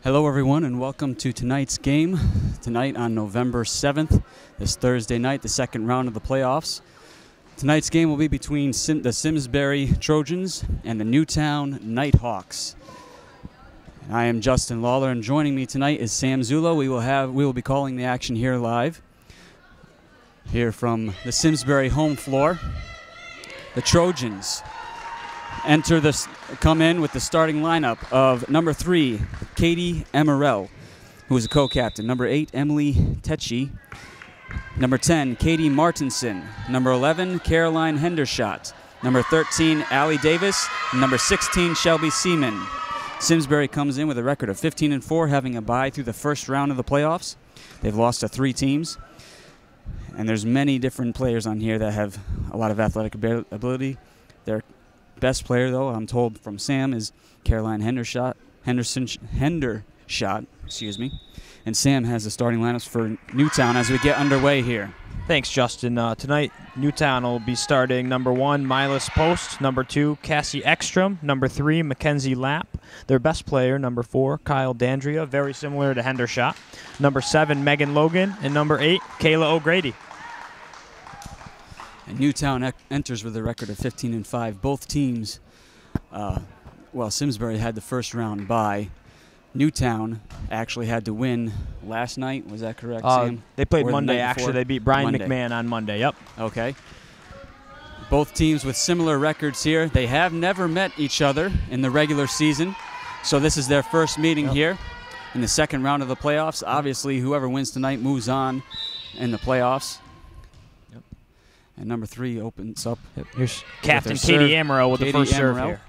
Hello everyone and welcome to tonight's game. Tonight on November 7th, this Thursday night, the second round of the playoffs. Tonight's game will be between the Simsbury Trojans and the Newtown Nighthawks. I am Justin Lawler, and joining me tonight is Sam Zulo. We will be calling the action here live, here from the Simsbury home floor. The Trojans come in with the starting lineup of number 3, Katie Emerell, who is a co-captain. Number 8, Emily Tecci. Number 10, Katie Martinson. Number 11, Caroline Hendershot. Number 13, Allie Davis. And number 16, Shelby Seaman. Simsbury comes in with a record of 15-4, having a bye through the first round of the playoffs. They've lost to 3 teams. And there's many different players on here that have a lot of athletic ability. Their best player, though, I'm told from Sam, is Caroline Hendershot. Excuse me. And Sam has the starting lineups for Newtown as we get underway here. Thanks, Justin. Tonight, Newtown will be starting number 1, Milas Post. Number 2, Cassie Ekstrom. Number 3, Mackenzie Lapp. Their best player, number 4, Kyle Dandria, very similar to Hendershot. Number 7, Megan Logan. And number 8, Kayla O'Grady. And Newtown enters with a record of 15-5. Both teams, Simsbury had the first round bye. Newtown actually had to win last night. Was that correct, Sam? They played Monday, actually. They beat Brian McMahon on Monday, yep. Okay. Both teams with similar records here. They have never met each other in the regular season, so this is their first meeting here in the second round of the playoffs. Obviously, whoever wins tonight moves on in the playoffs. Yep. And number 3 opens up. Here's Captain Katie Amaro with the first serve here.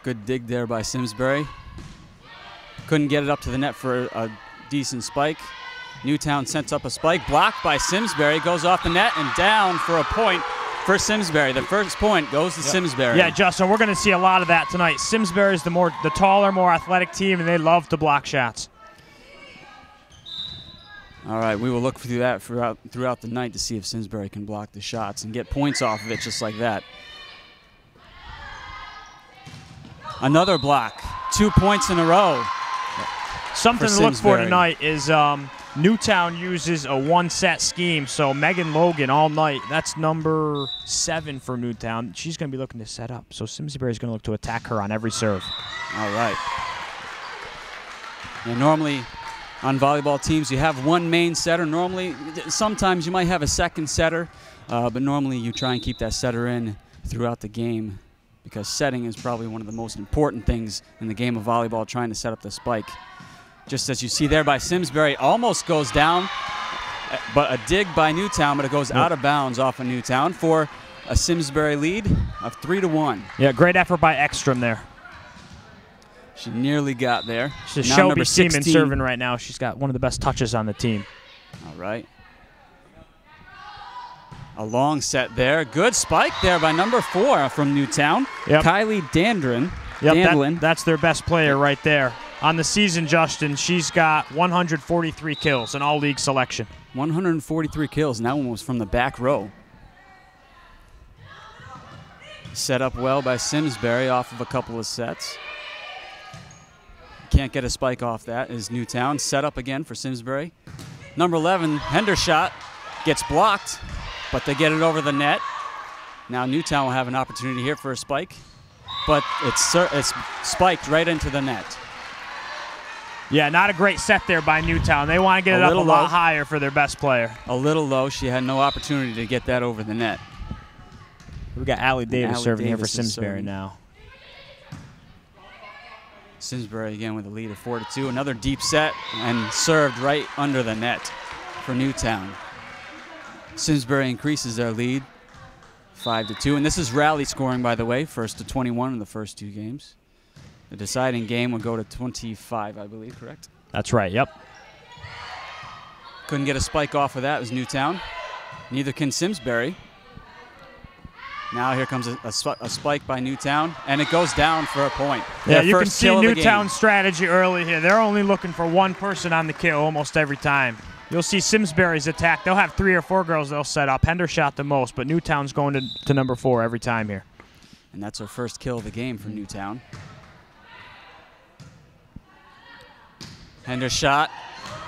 Good dig there by Simsbury. Couldn't get it up to the net for a decent spike. Newtown sends up a spike, blocked by Simsbury, goes off the net and down for a point for Simsbury. The first point goes to Simsbury. Yeah, Justin, we're going to see a lot of that tonight. Simsbury is the taller, more athletic team, and they love to block shots. All right, we will look through that throughout the night to see if Simsbury can block the shots and get points off of it just like that. Another block. 2 points in a row. Something to look for tonight is Newtown uses a one-set scheme, so Megan Logan all night. That's number 7 for Newtown. She's going to be looking to set up, so Simsbury is going to look to attack her on every serve. All right. And normally on volleyball teams you have one main setter. Sometimes you might have a second setter, but normally you try and keep that setter in throughout the game, because setting is probably one of the most important things in the game of volleyball, trying to set up the spike. Just as you see there by Simsbury, almost goes down, but a dig by Newtown, but it goes out of bounds off of Newtown for a Simsbury lead of 3-1. Yeah, great effort by Ekstrom there. She nearly got there. She's Shelby Seaman serving right now. She's got one of the best touches on the team. All right. A long set there. Good spike there by number 4 from Newtown. Yep. Kylie Dandlin. Yep, that's their best player right there. On the season, Justin, she's got 143 kills, an all-league selection. 143 kills, and that one was from the back row. Set up well by Simsbury off of a couple of sets. Can't get a spike off that is Newtown. Set up again for Simsbury. Number 11, Hendershot, gets blocked, but they get it over the net. Now Newtown will have an opportunity here for a spike, but it's spiked right into the net. Yeah, not a great set there by Newtown. They want to get it up a lot higher for their best player. A little low. She had no opportunity to get that over the net. We got Allie Davis serving here for Simsbury now. Simsbury again with a lead of 4-2. Another deep set and served right under the net for Newtown. Simsbury increases their lead 5-2, and this is rally scoring, by the way, first to 21 in the first 2 games. The deciding game will go to 25, I believe, correct? That's right, yep. Couldn't get a spike off of that. It was Newtown. Neither can Simsbury. Now here comes a spike by Newtown, and it goes down for a point. Yeah, you can see Newtown's strategy early here. They're only looking for one person on the kill almost every time. You'll see Simsbury's attack. They'll have 3 or 4 girls they'll set up. Hendershot the most, but Newtown's going to number 4 every time here. And that's her first kill of the game for Newtown. Hendershot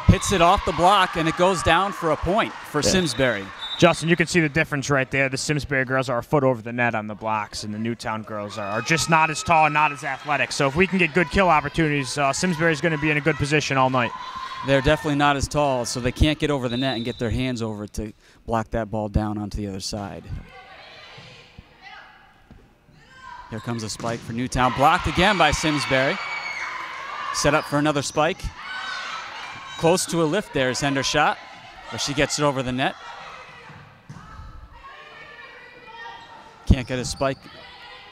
hits it off the block, and it goes down for a point for Simsbury. Justin, you can see the difference right there. The Simsbury girls are a foot over the net on the blocks, and the Newtown girls are just not as tall and not as athletic. So if we can get good kill opportunities, Simsbury's going to be in a good position all night. They're definitely not as tall, so they can't get over the net and get their hands over it to block that ball down onto the other side. Here comes a spike for Newtown. Blocked again by Simsbury. Set up for another spike. Close to a lift there is Hendershot, where she gets it over the net. Can't get a spike,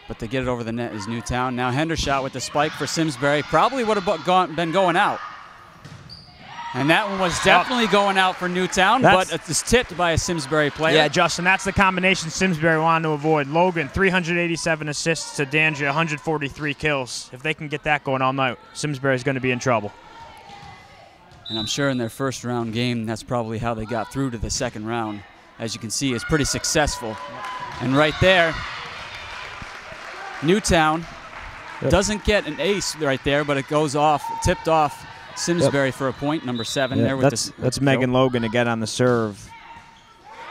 but they get it over the net is Newtown. Now Hendershot with the spike for Simsbury. Probably would have been going out. And that one was definitely going out for Newtown, but it's tipped by a Simsbury player. Yeah, Justin, that's the combination Simsbury wanted to avoid. Logan, 387 assists to Dandria, 143 kills. If they can get that going all night, Simsbury's going to be in trouble. And I'm sure in their first round game, that's probably how they got through to the second round. As you can see, it's pretty successful. And right there, Newtown doesn't get an ace right there, but it goes off, tipped off Simsbury for a point, number 7 there with that's Megan Logan to get on the serve.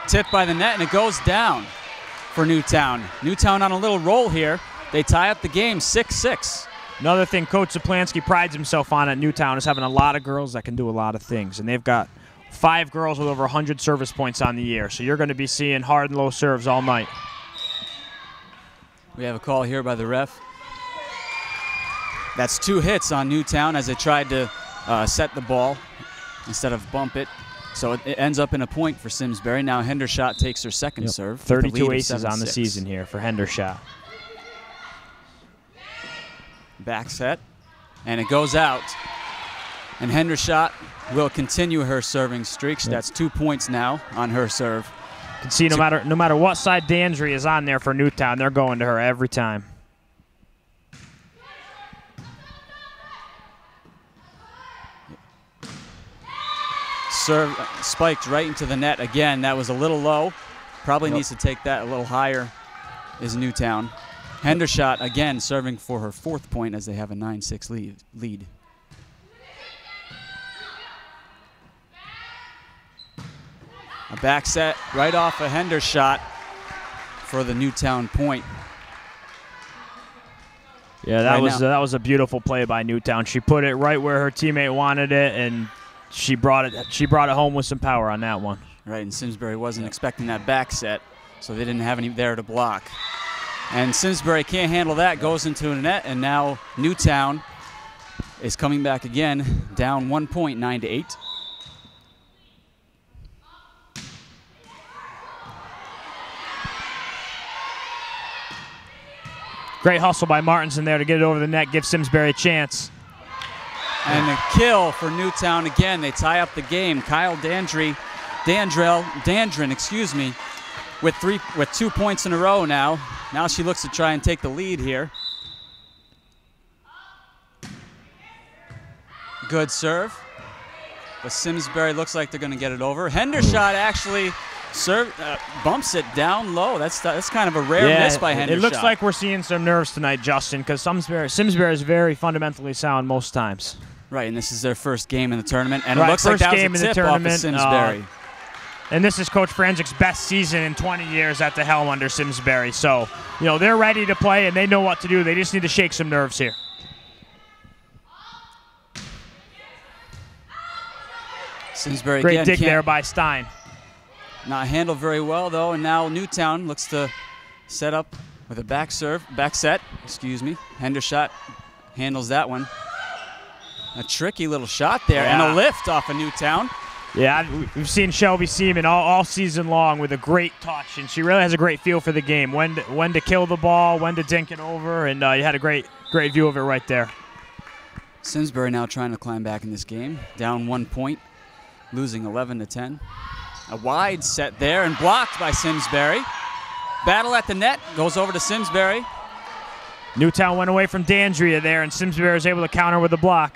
Tipped by the net, and it goes down for Newtown. Newtown on a little roll here. They tie up the game 6-6. Another thing Coach Zaplansky prides himself on at Newtown is having a lot of girls that can do a lot of things, and they've got 5 girls with over 100 service points on the year, so you're going to be seeing hard and low serves all night. We have a call here by the ref. That's 2 hits on Newtown as they tried to set the ball instead of bump it. So it ends up in a point for Simsbury. Now Hendershot takes her second serve. 32 aces on the season here for Hendershot. Back set, and it goes out. And Hendershot will continue her serving streak. That's 2 points now on her serve. You can see no matter what side Dandria is on there for Newtown, they're going to her every time. Serve spiked right into the net again. That was a little low. Probably needs to take that a little higher is Newtown. Hendershot again serving for her 4th point as they have a 9-6 lead. A back set right off a Hendershot for the Newtown point. Yeah, that was a beautiful play by Newtown. She put it right where her teammate wanted it, and she brought it home with some power on that one. Right, and Simsbury wasn't expecting that back set, so they didn't have any there to block. And Simsbury can't handle that, goes into a net, and now Newtown is coming back again, down 1 point, 9-8. Great hustle by Martinson there to get it over the net, give Simsbury a chance. And a kill for Newtown again. They tie up the game. Kyle Dandrin, with 2 points in a row now. Now she looks to try and take the lead here. Good serve. But Simsbury looks like they're going to get it over. Hendershot actually bumps it down low. That's kind of a rare miss by Hendershot. It looks like we're seeing some nerves tonight, Justin, because Simsbury is very fundamentally sound most times. Right, and this is their first game in the tournament, and it looks like that was a tip off of Simsbury. And this is Coach Franzic's best season in 20 years at the helm under Simsbury. So, they're ready to play, and they know what to do. They just need to shake some nerves here. Simsbury Great again dig there by Stein. Not handled very well, though, and now Newtown looks to set up with a back set. Hendershot handles that one. A tricky little shot there, and a lift off of Newtown. Yeah, we've seen Shelby Seaman all season long with a great touch, and she really has a great feel for the game. When to kill the ball, when to dink it over, and you had a great view of it right there. Simsbury now trying to climb back in this game, down 1 point, losing 11-10. A wide set there and blocked by Simsbury. Battle at the net. Goes over to Simsbury. Newtown went away from Dandria there, and Simsbury was able to counter with a block.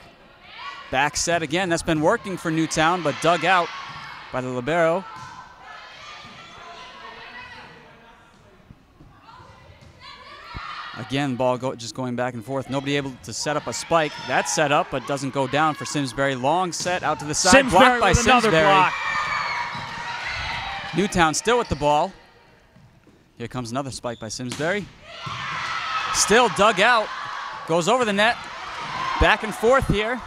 Back set again. That's been working for Newtown, but dug out by the libero. Again, ball just going back and forth. Nobody able to set up a spike. That's set up, but doesn't go down for Simsbury. Long set out to the side. Simsbury blocked by with another Simsbury. block. Newtown still with the ball. Here comes another spike by Simsbury. Still dug out. Goes over the net. Back and forth here.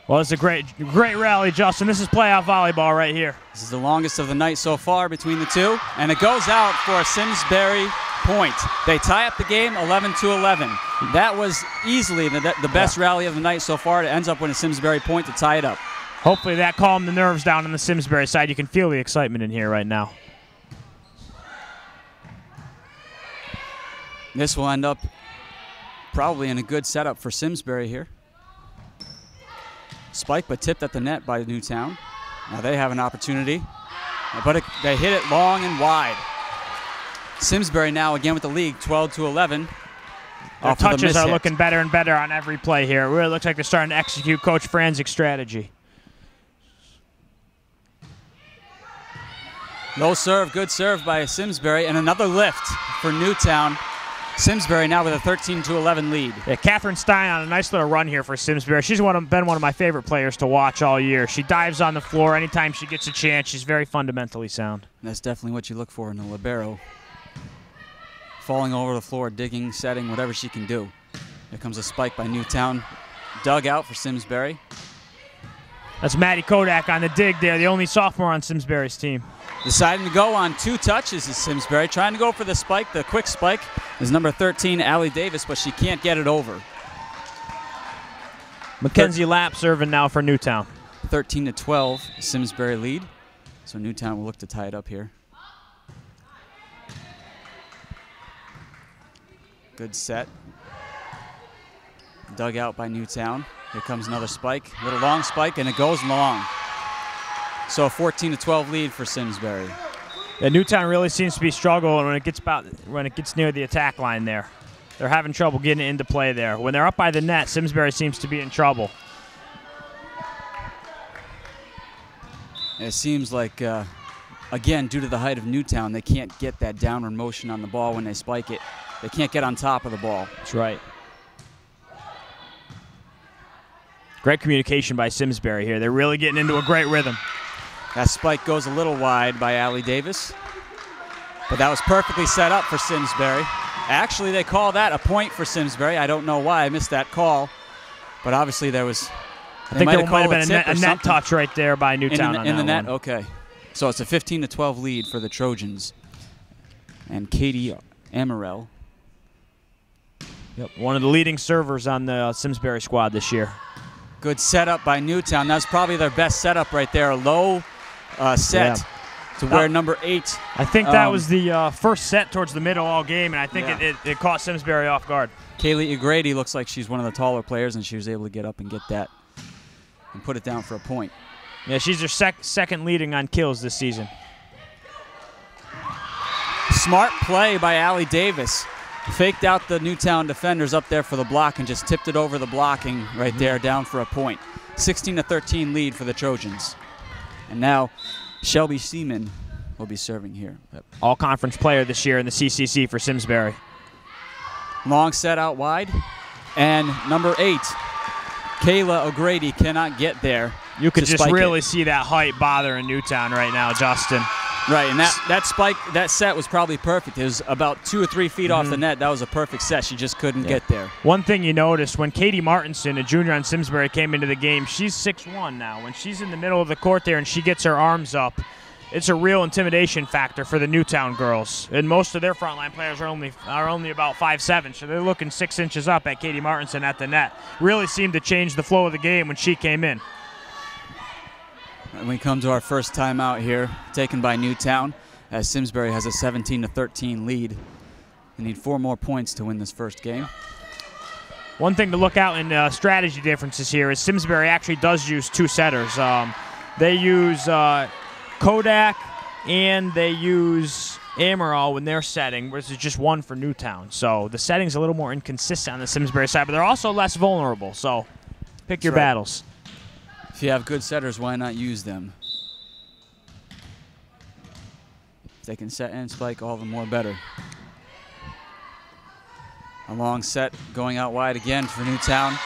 Well, it's a great rally, Justin. This is playoff volleyball right here. This is the longest of the night so far between the two. And it goes out for a Simsbury point. They tie up the game 11-11. That was easily the best rally of the night so far. It ends up with a Simsbury point to tie it up. Hopefully that calmed the nerves down on the Simsbury side. You can feel the excitement in here right now. This will end up probably in a good setup for Simsbury here. Spike, but tipped at the net by Newtown. Now they have an opportunity, but they hit it long and wide. Simsbury now again with the lead, 12-11. Their touches are looking better and better on every play here. It really looks like they're starting to execute Coach Franzic's strategy. Low serve, good serve by Simsbury, and another lift for Newtown. Simsbury now with a 13-11 lead. Yeah, Catherine Stein on a nice little run here for Simsbury. She's been one of my favorite players to watch all year. She dives on the floor anytime she gets a chance. She's very fundamentally sound. And that's definitely what you look for in a libero. Falling over the floor, digging, setting, whatever she can do. Here comes a spike by Newtown. Dug out for Simsbury. That's Maddie Kodak on the dig there, the only sophomore on Simsbury's team. Deciding to go on 2 touches is Simsbury. Trying to go for the spike, the quick spike, is number 13, Allie Davis, but she can't get it over. Mackenzie Lapp serving now for Newtown. 13-12, Simsbury lead. So Newtown will look to tie it up here. Good set. Dug out by Newtown. Here comes another spike. Little long spike, and it goes long. So a 14-12 lead for Simsbury. Yeah, Newtown really seems to be struggling when it gets near the attack line there. They're having trouble getting into play there. When they're up by the net, Simsbury seems to be in trouble. It seems like, again, due to the height of Newtown, they can't get that downward motion on the ball when they spike it. They can't get on top of the ball. That's right. Great communication by Simsbury here. They're really getting into a great rhythm. That spike goes a little wide by Allie Davis, but that was perfectly set up for Simsbury. Actually, they call that a point for Simsbury. I don't know why I missed that call, but obviously there was. I think there might have been a net touch right there by Newtown in the net. one. Okay, so it's a 15-12 lead for the Trojans. And Katie Amarell. Yep, one of the leading servers on the Simsbury squad this year. Good setup by Newtown. That's probably their best setup right there. A low set to where number 8. I think that was the first set towards the middle all game, and I think it caught Simsbury off guard. Kaylee O'Grady looks like she's one of the taller players, and she was able to get up and get that and put it down for a point. Yeah, she's their second leading on kills this season. Smart play by Allie Davis. Faked out the Newtown defenders up there for the block and just tipped it over the blocking right there, down for a point. 16-13 lead for the Trojans. And now Shelby Seaman will be serving here. All-conference player this year in the CCC for Simsbury. Long set out wide. And number 8, Kayla O'Grady, cannot get there. You could just really see that height bothering Newtown right now, Justin. Right, and that spike, that set was probably perfect. It was about 2 or 3 feet off the net. That was a perfect set. She just couldn't get there. One thing you noticed, when Katie Martinson, a junior on Simsbury, came into the game, she's 6'1" now. When she's in the middle of the court there and she gets her arms up, it's a real intimidation factor for the Newtown girls. And most of their frontline players are only about 5'7", so they're looking 6 inches up at Katie Martinson at the net. Really seemed to change the flow of the game when she came in. And we come to our first timeout here, taken by Newtown, as Simsbury has a 17-13 lead. They need 4 more points to win this first game. One thing to look out in strategy differences here is Simsbury actually does use 2 setters. They use Kodak and they use Amaral, when they're setting, versus just one for Newtown. So the setting's a little more inconsistent on the Simsbury side, but they're also less vulnerable. So pick your battles. If you have good setters, why not use them? If they can set and spike, all the more better. A long set going out wide again for Newtown.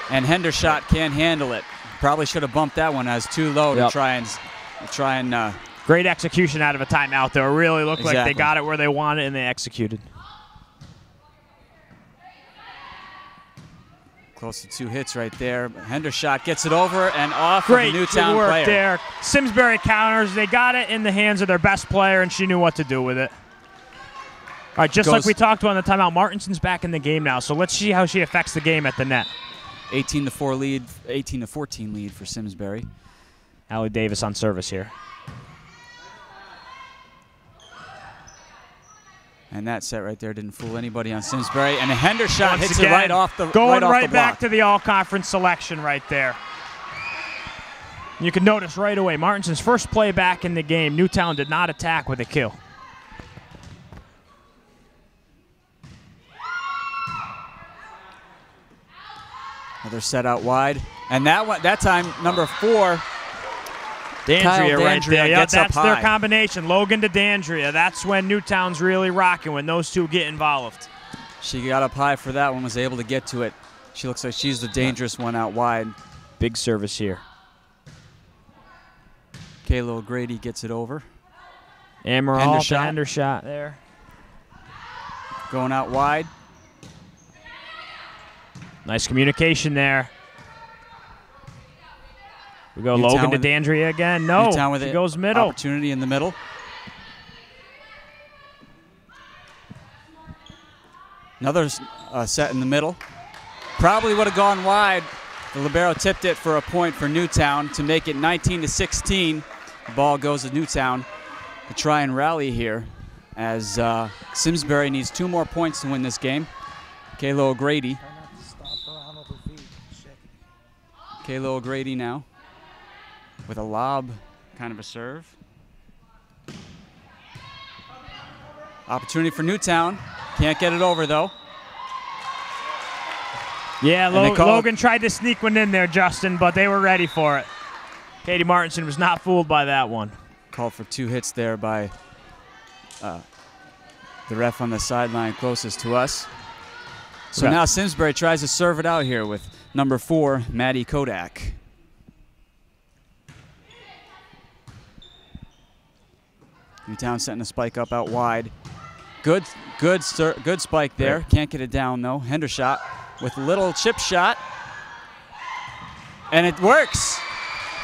And Hendershot can't handle it. Probably should have bumped that one as too low to try and great execution out of a timeout, though. It really looked like they got it where they wanted and they executed. Close to 2 hits right there. Hendershot gets it over and off of the Newtown work player. There. Simsbury counters. They got it in the hands of their best player, and she knew what to do with it. All right, just like we talked about in the timeout, Martinson's back in the game now, so let's see how she affects the game at the net. 18-4 lead, 18-14 lead for Simsbury. Allie Davis on service here. And that set right there didn't fool anybody on Simsbury. And a Hendershot hits it again, right off the going right back to the all-conference selection right there. You can notice right away, Martinson's first play back in the game, Newtown did not attack with a kill. Another set out wide. And that time, number 4, Dandria right there. Yep, gets that's up their high. combination. Logan to Dandria. That's when Newtown's really rocking, when those two get involved. She got up high for that one, was able to get to it. She looks like she's the dangerous one out wide. Big service here. Kayla O'Grady gets it over. Amaral Hendershot there. Going out wide. Nice communication there. We go Newtown Logan to Dandria again. No, Newtown with she goes middle. Opportunity in the middle. Another set in the middle. Probably would have gone wide. The libero tipped it for a point for Newtown to make it 19-16. The ball goes to Newtown to try and rally here as Simsbury needs 2 more points to win this game. Kayla O'Grady. Kayla O'Grady now with a lob, kind of a serve. Opportunity for Newtown. Can't get it over, though. Yeah, Logan tried to sneak one in there, Justin, but they were ready for it. Katie Martinson was not fooled by that one. Called for 2 hits there by the ref on the sideline closest to us. So now Simsbury tries to serve it out here with number 4, Maddie Kodak. Newtown setting a spike up out wide. Good spike there. Right. Can't get it down, though. Hendershot with a little chip shot. And it works.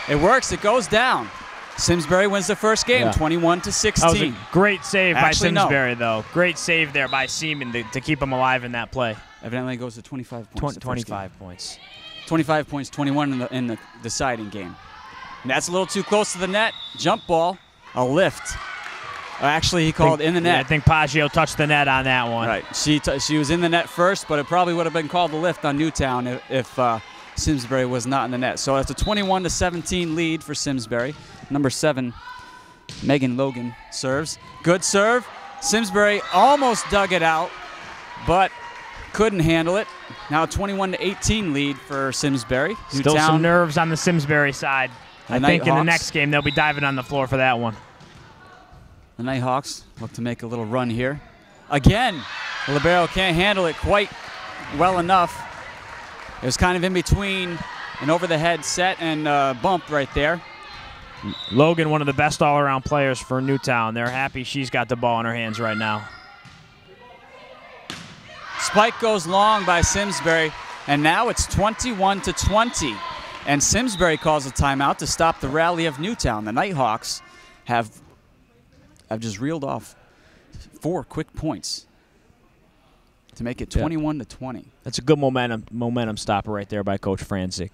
It works. It goes down. Simsbury wins the first game, 21-16. That was a great save by Simsbury, though. Great save there by Seaman to keep him alive in that play. Evidently it goes to 25 points. 25 points. 25 points, 21 in the deciding game. And that's a little too close to the net. Jump ball, a lift. Actually, he called in the net. Yeah, I think Paggio touched the net on that one. Right. She was in the net first, but it probably would have been called a lift on Newtown if Simsbury was not in the net. So it's a 21-17 lead for Simsbury. Number 7, Megan Logan serves. Good serve. Simsbury almost dug it out, but couldn't handle it. Now 21-18 lead for Simsbury. Still Newtown, some nerves on the Simsbury side. I think in the next game they'll be diving on the floor for that one. The Nighthawks look to make a little run here. Again, the libero can't handle it quite well enough. It was kind of in between an over-the-head set and bump right there. Logan, one of the best all-around players for Newtown. They're happy she's got the ball in her hands right now. Spike goes long by Simsbury, and now it's 21-20. And Simsbury calls a timeout to stop the rally of Newtown. The Nighthawks have just reeled off 4 quick points to make it 21-20. That's a good momentum stopper right there by Coach Franzik.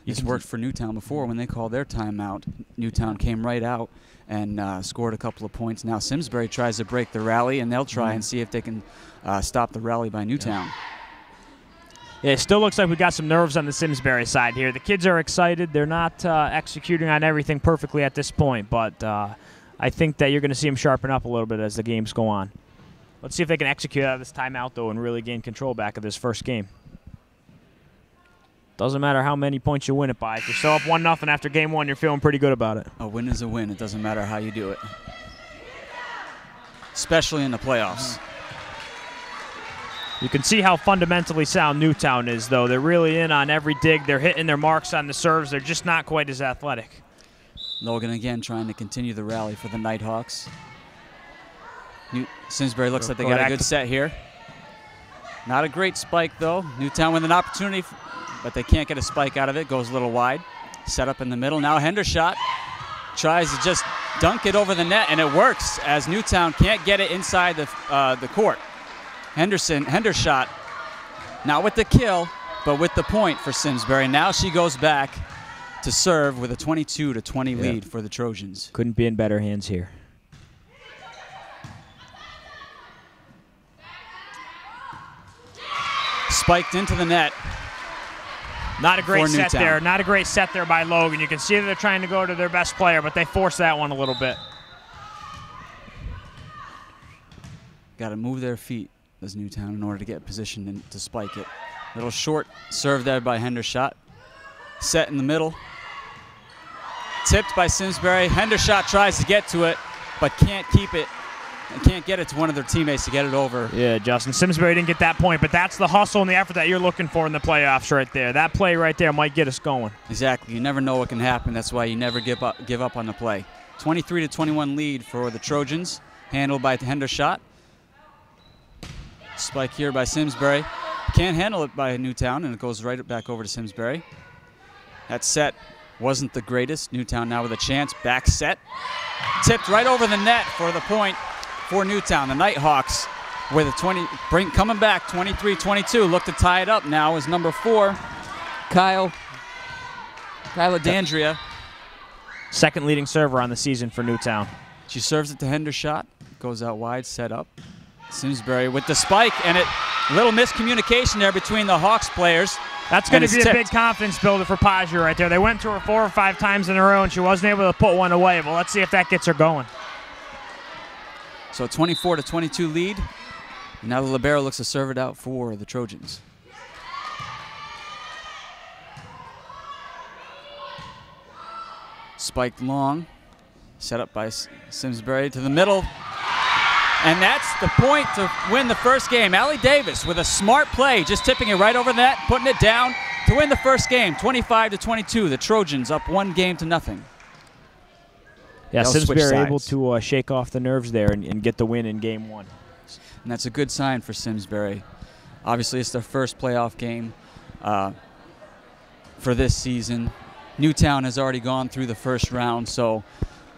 It's worked for Newtown before when they called their timeout. Newtown came right out and scored a couple of points. Now Simsbury tries to break the rally, and they'll try and see if they can stop the rally by Newtown. Yeah, it still looks like we got some nerves on the Simsbury side here. The kids are excited. They're not executing on everything perfectly at this point, but I think that you're going to see them sharpen up a little bit as the games go on. Let's see if they can execute out of this timeout, though, and really gain control back of this first game. Doesn't matter how many points you win it by. If you're still up 1-0 after game one, you're feeling pretty good about it. A win is a win. It doesn't matter how you do it, especially in the playoffs. You can see how fundamentally sound Newtown is, though. They're really in on every dig. They're hitting their marks on the serves. They're just not quite as athletic. Logan again trying to continue the rally for the Nighthawks. Simsbury looks like they got a good set here. Not a great spike, though. Newtown with an opportunity, but they can't get a spike out of it. Goes a little wide. Set up in the middle. Now Hendershot tries to just dunk it over the net, and it works as Newtown can't get it inside the court. Hendershot, not with the kill, but with the point for Simsbury. Now she goes back to serve with a 22-20 lead for the Trojans. Couldn't be in better hands here. Spiked into the net. Not a great set there. Not a great set there by Logan. You can see that they're trying to go to their best player, but they force that one a little bit. Got to move their feet as Newtown in order to get positioned to spike it. Little short serve there by Hendershot. Set in the middle. Tipped by Simsbury. Hendershot tries to get to it, but can't keep it. And can't get it to one of their teammates to get it over. Yeah, Justin. Simsbury didn't get that point, but that's the hustle and the effort that you're looking for in the playoffs right there. That play right there might get us going. Exactly. You never know what can happen. That's why you never give up on the play. 23-21 lead for the Trojans, handled by Hendershot. Spike here by Simsbury. Can't handle it by Newtown, and it goes right back over to Simsbury. That set wasn't the greatest. Newtown now with a chance. Back set. Tipped right over the net for the point for Newtown. The Nighthawks with a coming back 23-22. Look to tie it up now is number 4, Kyla Dandria. Second leading server on the season for Newtown. She serves it to Hendershot. Goes out wide, set up. Simsbury with the spike, and a little miscommunication there between the Hawks players. That's going to be a big confidence builder for Paja right there. They went to her 4 or 5 times in a row, and she wasn't able to put one away. But let's see if that gets her going. So 24-22 lead. Now the libero looks to serve it out for the Trojans. Spiked long. Set up by Simsbury to the middle. And that's the point to win the first game. Allie Davis with a smart play, just tipping it right over the net, putting it down to win the first game, 25-22. The Trojans up 1-0. Yeah, Simsbury able to shake off the nerves there and get the win in game one. And that's a good sign for Simsbury. Obviously, it's their first playoff game for this season. Newtown has already gone through the first round, so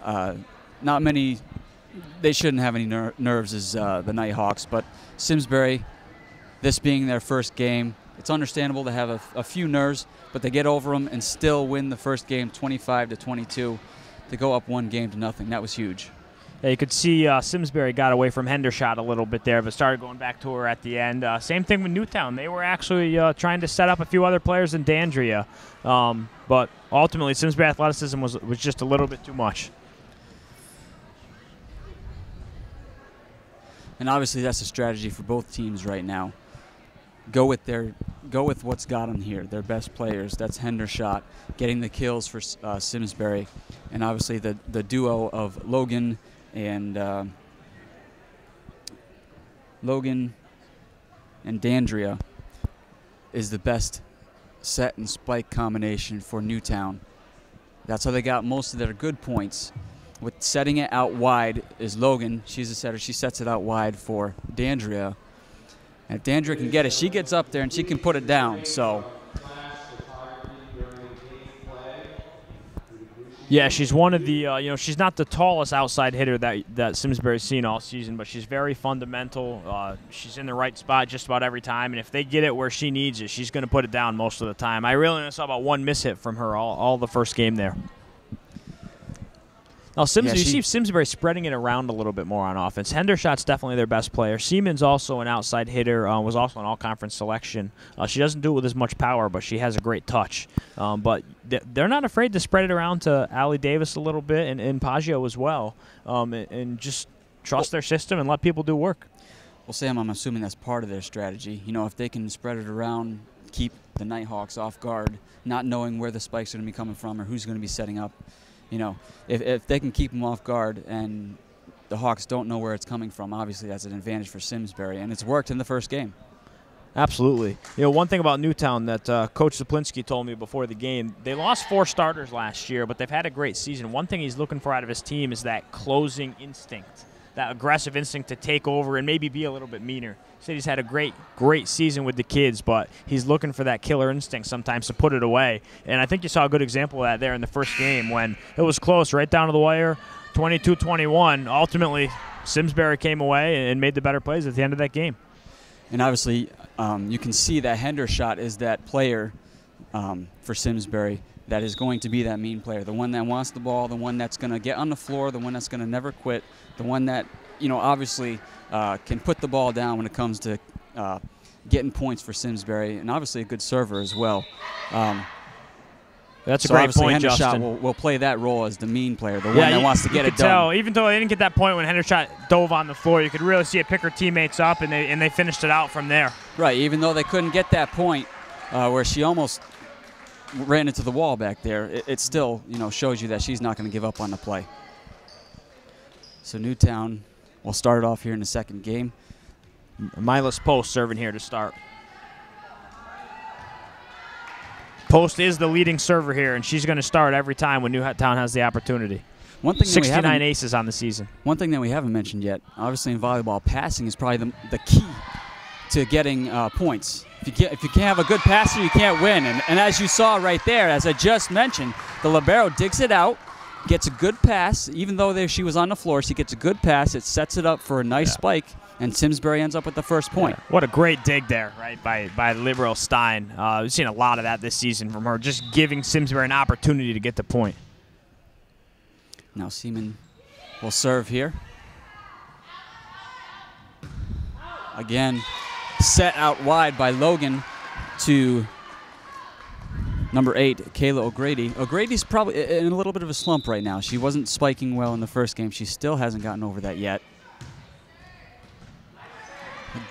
not many. They shouldn't have any nerves as the Nighthawks, but Simsbury, this being their first game, it's understandable to have a few nerves, but they get over them and still win the first game 25-22 to go up 1-0. That was huge. Yeah, you could see Simsbury got away from Hendershot a little bit there, but started going back to her at the end. Same thing with Newtown. They were actually trying to set up a few other players than Dandria, but ultimately Simsbury athleticism was just a little bit too much. And obviously that's a strategy for both teams right now. Go with what's got them here, their best players. That's Hendershot getting the kills for Simsbury, and obviously the duo of Logan and Dandria is the best set and spike combination for Newtown. That's how they got most of their good points. With setting it out wide is Logan. She's a setter. She sets it out wide for Dandria. And if Dandria can get it, she gets up there and she can put it down. So, yeah, she's one of the, she's not the tallest outside hitter that Simsbury's seen all season, but she's very fundamental. She's in the right spot just about every time, and if they get it where she needs it, she's going to put it down most of the time. I really only saw about one miss hit from her all the first game there. Now, you see Simsbury spreading it around a little bit more on offense. Hendershot's definitely their best player. Seaman's also an outside hitter, was also an all-conference selection. She doesn't do it with as much power, but she has a great touch. But they're not afraid to spread it around to Allie Davis a little bit and Paggio as well, and just trust their system and let people do work. Well, Sam, I'm assuming that's part of their strategy. You know, if they can spread it around, keep the Nighthawks off guard, not knowing where the spikes are going to be coming from or who's going to be setting up. You know, if they can keep them off guard and the Hawks don't know where it's coming from, obviously that's an advantage for Simsbury, and it's worked in the first game. Absolutely. You know, one thing about Newtown that Coach Zaplinski told me before the game, they lost 4 starters last year, but they've had a great season. One thing he's looking for out of his team is that closing instinct, that aggressive instinct to take over and maybe be a little bit meaner. He said he's had a great season with the kids, but he's looking for that killer instinct sometimes to put it away. And I think you saw a good example of that there in the first game when it was close, right down to the wire, 22-21. Ultimately, Simsbury came away and made the better plays at the end of that game. And obviously, you can see that Hendershot is that player for Simsbury that is going to be that mean player, the one that wants the ball, the one that's going to get on the floor, the one that's going to never quit, the one that, you know, obviously can put the ball down when it comes to getting points for Simsbury, and obviously a good server as well. That's a great point, Justin. Will play that role as the mean player, the one that wants to get it done. Tell, even though they didn't get that point when Hendershot dove on the floor, you could really see it pick her teammates up, and they finished it out from there. Right, even though they couldn't get that point where she almost ran into the wall back there, it still, you know, shows you that she's not going to give up on the play. So Newtown will start it off here in the second game. Milas Post serving here to start. Post is the leading server here, and she's going to start every time when Newtown has the opportunity. 69 aces on the season. One thing that we haven't mentioned yet, obviously in volleyball, passing is probably the key to getting points. If you can't have a good passer, you can't win. And as you saw right there, as I just mentioned, the libero digs it out, gets a good pass. Even though she was on the floor, she gets a good pass. It sets it up for a nice spike, and Simsbury ends up with the first point. Yeah. What a great dig there, right, by libero Stein. We've seen a lot of that this season from her, just giving Simsbury an opportunity to get the point. Now Seaman will serve here. Again, set out wide by Logan to number 8, Kayla O'Grady. O'Grady's probably in a little bit of a slump right now. She wasn't spiking well in the first game. She still hasn't gotten over that yet.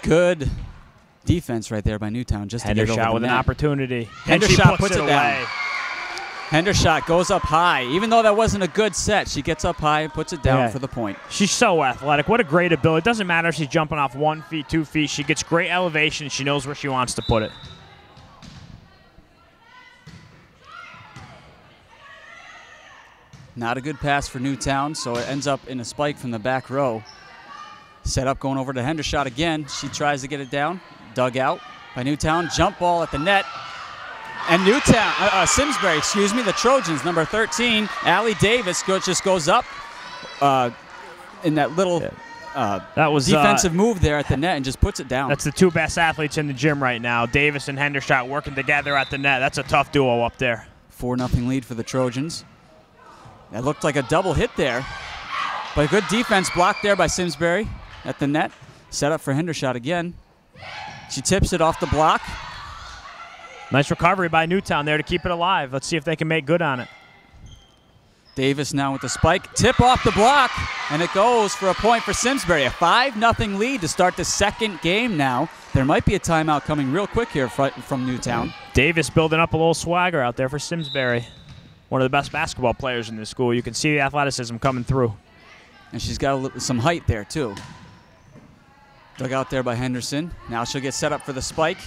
Good defense right there by Newtown just to get over the net. Hendershot with an opportunity. Hendershot puts it down. Hendershot goes up high. Even though that wasn't a good set, she gets up high and puts it down for the point. She's so athletic. What a great ability. It doesn't matter if she's jumping off 1 feet, 2 feet. She gets great elevation. She knows where she wants to put it. Not a good pass for Newtown, so it ends up in a spike from the back row. Set up going over to Hendershot again. She tries to get it down. Dug out by Newtown. Jump ball at the net. And Newtown, Simsbury, excuse me, the Trojans, number 13, Allie Davis just goes up in that little defensive move there at the net and just puts it down. That's the 2 best athletes in the gym right now. Davis and Hendershot working together at the net. That's a tough duo up there. 4-0 lead for the Trojans. That looked like a double hit there. But a good defense blocked there by Simsbury at the net. Set up for Hendershot again. She tips it off the block. Nice recovery by Newtown there to keep it alive. Let's see if they can make good on it. Davis now with the spike. Tip off the block, and it goes for a point for Simsbury. A 5-0 lead to start the second game now. There might be a timeout coming real quick here from Newtown. Davis building up a little swagger out there for Simsbury. One of the best basketball players in this school. You can see the athleticism coming through. And she's got some height there, too. Dug out there by Henderson. Now she'll get set up for the spike.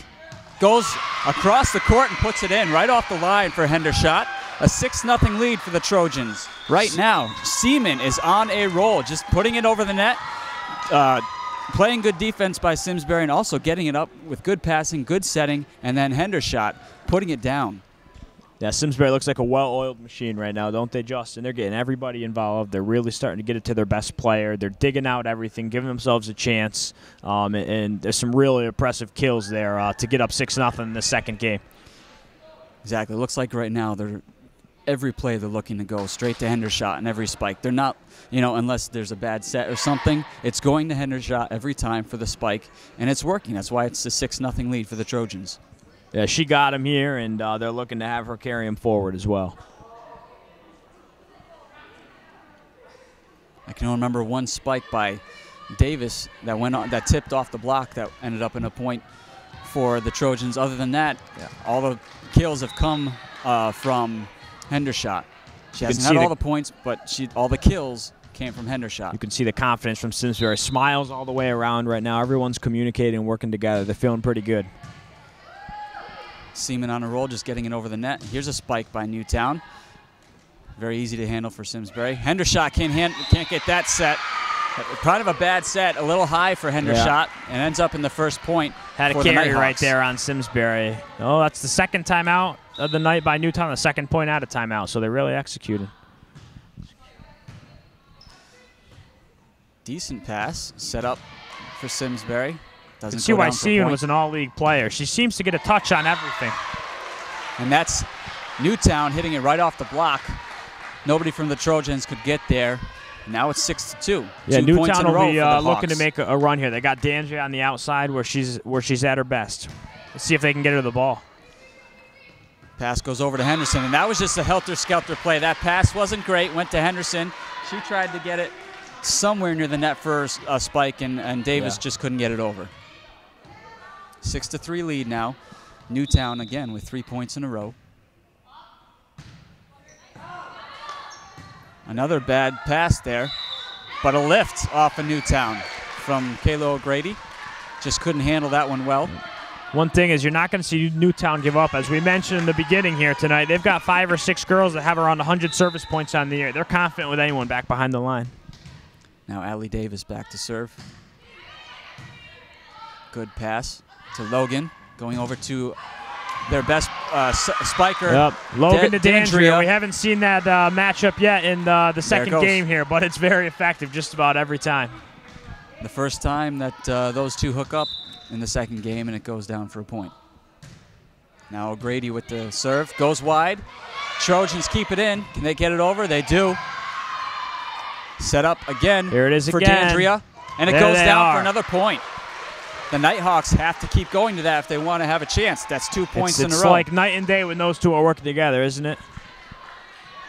Goes across the court and puts it in right off the line for Hendershot. A 6-0 lead for the Trojans. Right now, Seaman is on a roll, just putting it over the net. Playing good defense by Simsbury and also getting it up with good passing, good setting, and then Hendershot putting it down. Yeah, Simsbury looks like a well-oiled machine right now, don't they, Justin? They're getting everybody involved. They're really starting to get it to their best player. They're digging out everything, giving themselves a chance, and there's some really impressive kills there to get up 6-0 in the second game. Exactly. It looks like right now they're every play they're looking to go straight to Hendershot and every spike. They're not, unless there's a bad set or something, it's going to Hendershot every time for the spike, and it's working. That's why it's the 6-0 lead for the Trojans. Yeah, she got him here, and they're looking to have her carry him forward as well. I can only remember one spike by Davis that went on, that tipped off the block that ended up in a point for the Trojans. Other than that, all the kills have come from Hendershot. She hasn't had all the points, but all the kills came from Hendershot. You can see the confidence from Simsbury. Smiles all the way around right now. Everyone's communicating and working together. They're feeling pretty good. Seaman on a roll, just getting it over the net. Here's a spike by Newtown. Very easy to handle for Simsbury. Hendershot can't get that set. Kind of a bad set, a little high for Hendershot, and ends up in the first point. Had a carry right there on Simsbury. Oh, that's the second timeout of the night by Newtown, the second point out of timeout, so they really executed. Decent pass set up for Simsbury. You can see why Seaman was an all-league player. She seems to get a touch on everything. And that's Newtown hitting it right off the block. Nobody from the Trojans could get there. Now it's 6-2. Yeah, 2 points in a row Newtown will be looking to Hawks. make a run here. They got D'Andrea on the outside where she's at her best. Let's see if they can get her the ball. Pass goes over to Henderson, and that was just a helter-skelter play. That pass wasn't great. Went to Henderson. She tried to get it somewhere near the net for a spike, and Davis just couldn't get it over. 6-3 lead now. Newtown again with 3 points in a row. Another bad pass there, but a lift off of Newtown from Kayla O'Grady. Just couldn't handle that one well. One thing is you're not going to see Newtown give up. As we mentioned in the beginning here tonight, they've got 5 or 6 girls that have around 100 service points on the year. They're confident with anyone back behind the line. Now Allie Davis back to serve. Good pass to Logan, going over to their best spiker. Yep. Logan to D'Andrea. We haven't seen that matchup yet in the second game here, but it's very effective just about every time. The first time that those two hook up in the second game, and it goes down for a point. Now O'Grady with the serve. Goes wide. Trojans keep it in. Can they get it over? They do. Set up again. Here it is for again. D'Andrea, and it goes down for another point. The Nighthawks have to keep going to that if they want to have a chance. That's 2 points in a row. It's like night and day when those two are working together, isn't it?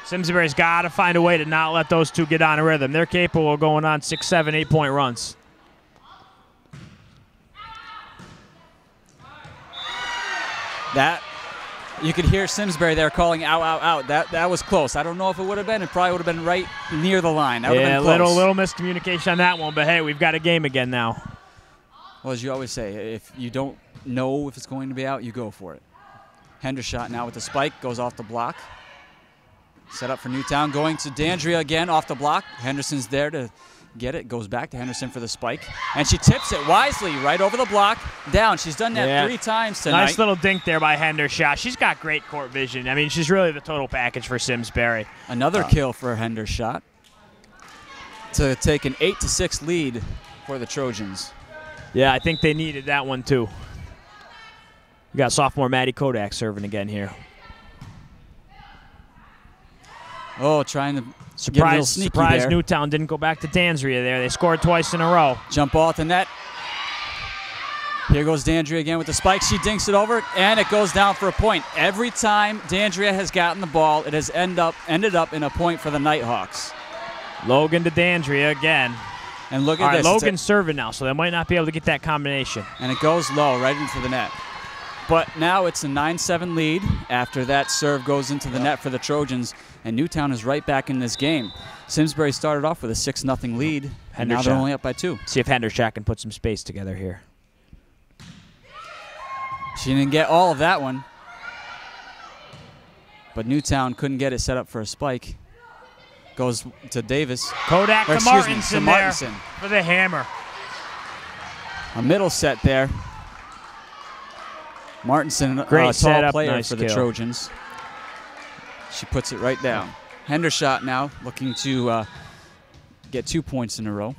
Simsbury's got to find a way to not let those two get on a rhythm. They're capable of going on 6, 7, 8-point runs. That, you could hear Simsbury there calling out, out, out. That was close. I don't know if it would have been. It probably would have been right near the line. That would have been close. little miscommunication on that one, but hey, we've got a game again now. Well, as you always say, if you don't know if it's going to be out, you go for it. Hendershot now with the spike, goes off the block. Set up for Newtown, going to D'Andrea again off the block. Henderson's there to get it, goes back to Henderson for the spike. And she tips it wisely right over the block, down. She's done that 3 times tonight. Nice little dink there by Hendershot. She's got great court vision. I mean, she's really the total package for Simsbury. Another kill for Hendershot to take an 8-6 lead for the Trojans. Yeah, I think they needed that one too. We got sophomore Maddie Kodak serving again here. Oh, trying to get a little sneaky there. Newtown didn't go back to D'Andrea there. They scored twice in a row. Jump ball at the net. Here goes D'Andrea again with the spike. She dinks it over, and it goes down for a point. Every time D'Andrea has gotten the ball, it has ended up in a point for the Nighthawks. Logan to D'Andrea again. And look at this. Logan's serving now, so they might not be able to get that combination. And it goes low, right into the net. But now it's a 9-7 lead after that serve goes into the net for the Trojans, and Newtown is right back in this game. Simsbury started off with a 6-0 lead, and now they're only up by 2. See if Hendershot can put some space together here. She didn't get all of that one, but Newtown couldn't get it set up for a spike. Goes to Davis. Kodak to Martinson there for the hammer. A middle set there. Martinson, a tall player for the Trojans. She puts it right down. Hendershot now looking to get 2 points in a row.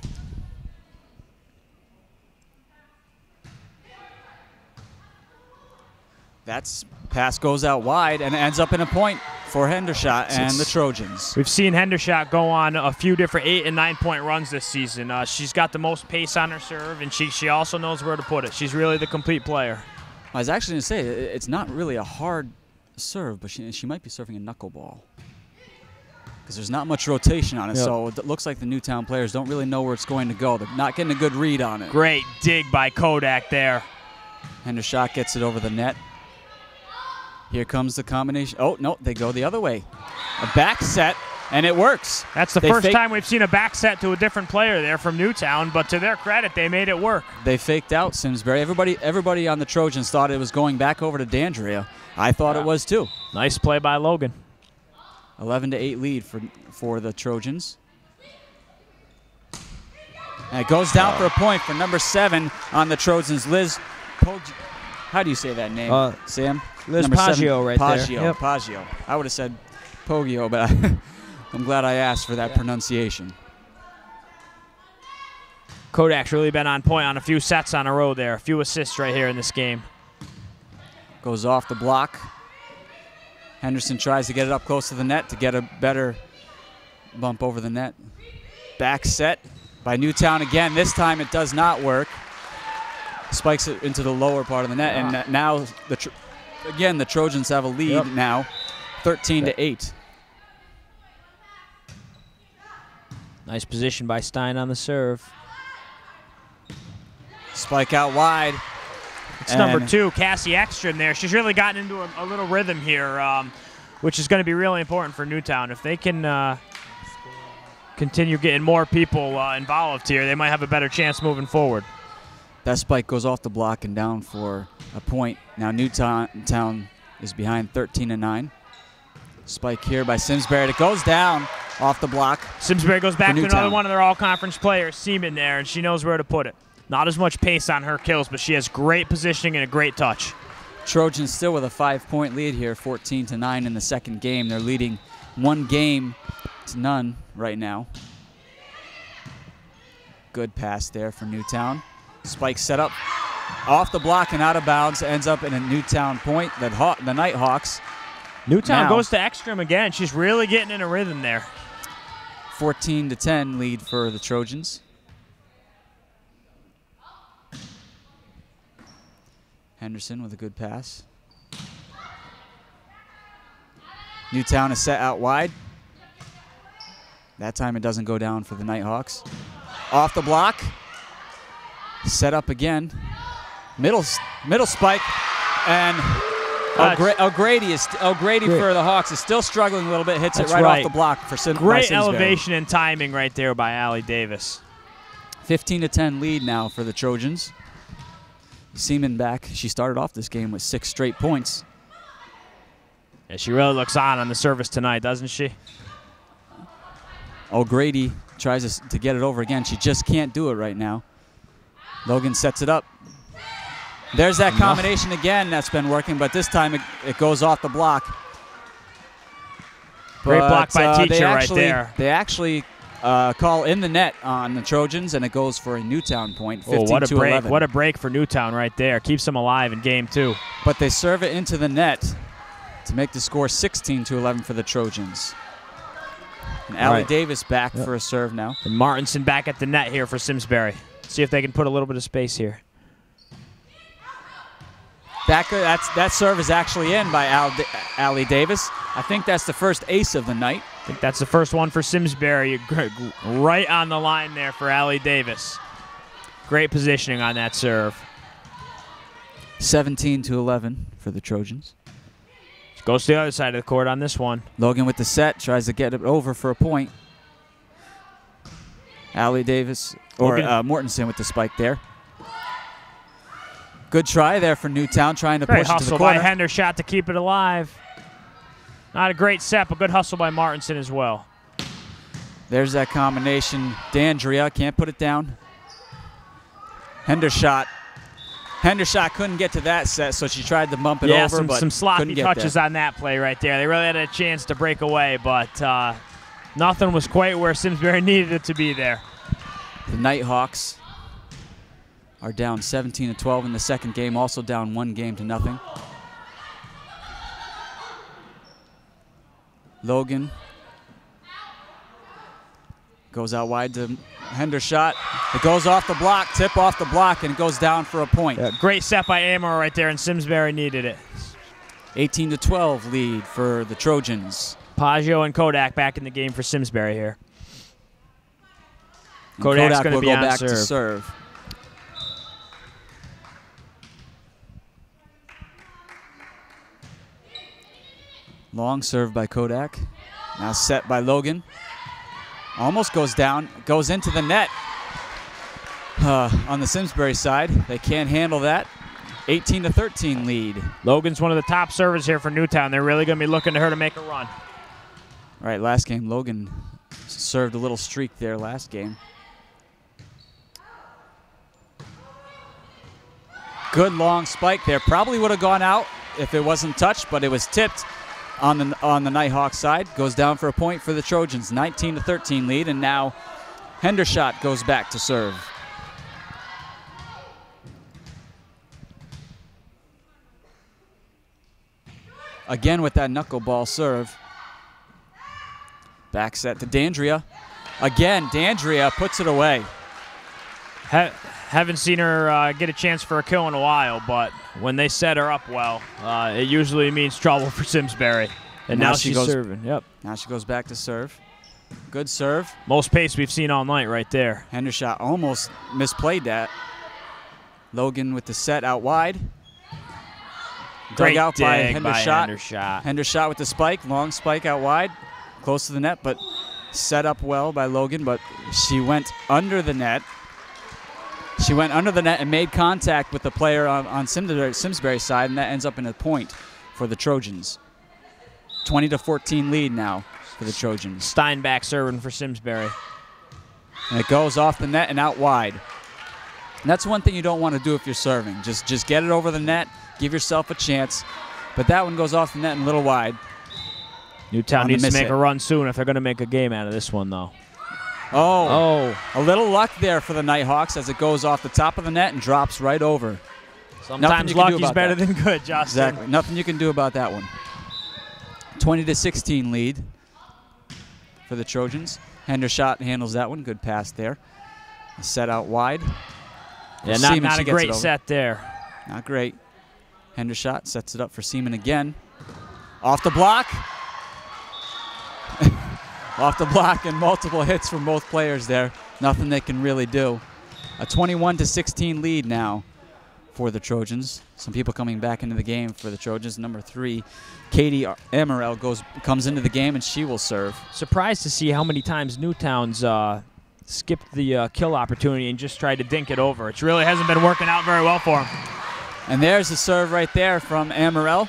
That's pass goes out wide and ends up in a point for Hendershot and the Trojans. We've seen Hendershot go on a few different 8- and 9-point runs this season. She's got the most pace on her serve, and she also knows where to put it. She's really the complete player. I was actually going to say, it's not really a hard serve, but she might be serving a knuckleball because there's not much rotation on it. Yep. So it looks like the Newtown players don't really know where it's going to go. They're not getting a good read on it. Great dig by Kodak there. Hendershot gets it over the net. Here comes the combination. Oh, no, they go the other way. A back set, and it works. That's the first time we've seen a back set to a different player there from Newtown, but to their credit, they made it work. They faked out Simsbury. Everybody on the Trojans thought it was going back over to Dandria. I thought it was too. Nice play by Logan. 11-8 lead for the Trojans. And it goes down for a point for number 7 on the Trojans, Liz How do you say that name, Sam? Liz Paggio right there. Yep. Paggio. I would have said Poggio, but I'm glad I asked for that pronunciation. Kodak's really been on point on a few sets on a row there. A few assists right here in this game. Goes off the block. Henderson tries to get it up close to the net to get a better bump over the net. Back set by Newtown again. This time it does not work. Spikes it into the lower part of the net, and now again the Trojans have a lead now, 13-8. Nice position by Stein on the serve. Spike out wide. It's number 2, Cassie Ekstrom there. She's really gotten into a little rhythm here, which is going to be really important for Newtown. If they can continue getting more people involved here, they might have a better chance moving forward. That spike goes off the block and down for a point. Now Newtown is behind 13-9. Spike here by Simsbury. It goes down off the block. Simsbury goes back to another one of their all-conference players, Seaman there, and she knows where to put it. Not as much pace on her kills, but she has great positioning and a great touch. Trojans still with a 5-point lead here, 14-9 in the second game. They're leading 1 game to none right now. Good pass there for Newtown. Spike set up off the block and out of bounds, ends up in a Newtown point. The Nighthawks. Newtown goes to Ekstrom again. She's really getting in a rhythm there. 14-10 lead for the Trojans. Henderson with a good pass. Newtown is set out wide. That time it doesn't go down for the Nighthawks. Off the block. Set up again. Middle spike. And O'Grady for the Hawks is still struggling a little bit. Hits it right off the block for Simsbury. Great elevation and timing right there by Allie Davis. 15-10 lead now for the Trojans. Seaman back. She started off this game with 6 straight points. Yeah, she really looks on the service tonight, doesn't she? O'Grady tries to get it over again. She just can't do it right now. Logan sets it up. There's that combination again that's been working, but this time it goes off the block. Great block by Teacher right there. They actually call in the net on the Trojans, and it goes for a Newtown point, 15-11. What a break. What a break for Newtown right there. Keeps them alive in game 2. But they serve it into the net to make the score 16-11 for the Trojans. And Allie Davis back for a serve now. And Martinson back at the net here for Simsbury. See if they can put a little bit of space here. That serve is actually in by Allie Davis. I think that's the first ace of the night. I think that's the first one for Simsbury. Right on the line there for Allie Davis. Great positioning on that serve. 17-11 for the Trojans. Goes to the other side of the court on this one. Logan with the set, tries to get it over for a point. Allie Davis, or Mortensen with the spike there. Good try there for Newtown, trying to push it to the hustle corner. by Hendershot to keep it alive. Not a great set, but good hustle by Martinson as well. There's that combination. Dandria can't put it down. Hendershot couldn't get to that set, so she tried to bump it over, but some sloppy touches there. On that play right there. They really had a chance to break away, but nothing was quite where Simsbury needed it to be there. The Nighthawks are down 17-12 in the second game, also down 1 game to nothing. Logan goes out wide to Hendershot. It goes off the block, tip off the block, and it goes down for a point. Yeah, great set by Amaral right there, and Simsbury needed it. 18-12 lead for the Trojans. Paggio and Kodak back in the game for Simsbury here. Kodak's going to be go on back serve. to serve. Long serve by Kodak. Now set by Logan. Almost goes down, goes into the net. On the Simsbury side, they can't handle that. 18-13 lead. Logan's one of the top servers here for Newtown. They're really going to be looking to her to make a run. All right, last game, Logan served a little streak there last game. Good long spike there. Probably would have gone out if it wasn't touched, but it was tipped on the Nighthawks side. Goes down for a point for the Trojans. 19-13 lead, and now Hendershot goes back to serve. Again with that knuckleball serve. Back set to Dandria. Again, Dandria puts it away. Haven't seen her get a chance for a kill in a while, but when they set her up well, it usually means trouble for Simsbury. And now she's serving. Yep. Now she goes back to serve. Good serve. Most pace we've seen all night right there. Hendershot almost misplayed that. Logan with the set out wide. Great Dug out by dig Hendershot. Hendershot with the spike, long spike out wide, close to the net, but set up well by Logan, but she went under the net. She went under the net and made contact with the player on Simsbury's side, and that ends up in a point for the Trojans. 20-14 lead now for the Trojans. Steinbach serving for Simsbury. And it goes off the net and out wide. And that's one thing you don't want to do if you're serving. Just get it over the net, give yourself a chance. But that one goes off the net and a little wide. Newtown needs to make a run soon if they're going to make a game out of this one, though. Oh, a little luck there for the Nighthawks as it goes off the top of the net and drops right over. Sometimes luck is better than good, Justin. Exactly. Nothing you can do about that one. 20-16 lead for the Trojans. Hendershot handles that one. Good pass there. A set out wide. Yeah, not a great set there. Not great. Hendershot sets it up for Seaman again. Off the block. Off the block and multiple hits from both players there. Nothing they can really do. A 21-16 lead now for the Trojans. Some people coming back into the game for the Trojans. Number 3, Katie Amaral comes into the game, and she will serve. Surprised to see how many times Newtown's skipped the kill opportunity and just tried to dink it over. It really hasn't been working out very well for him. And there's the serve right there from Amaral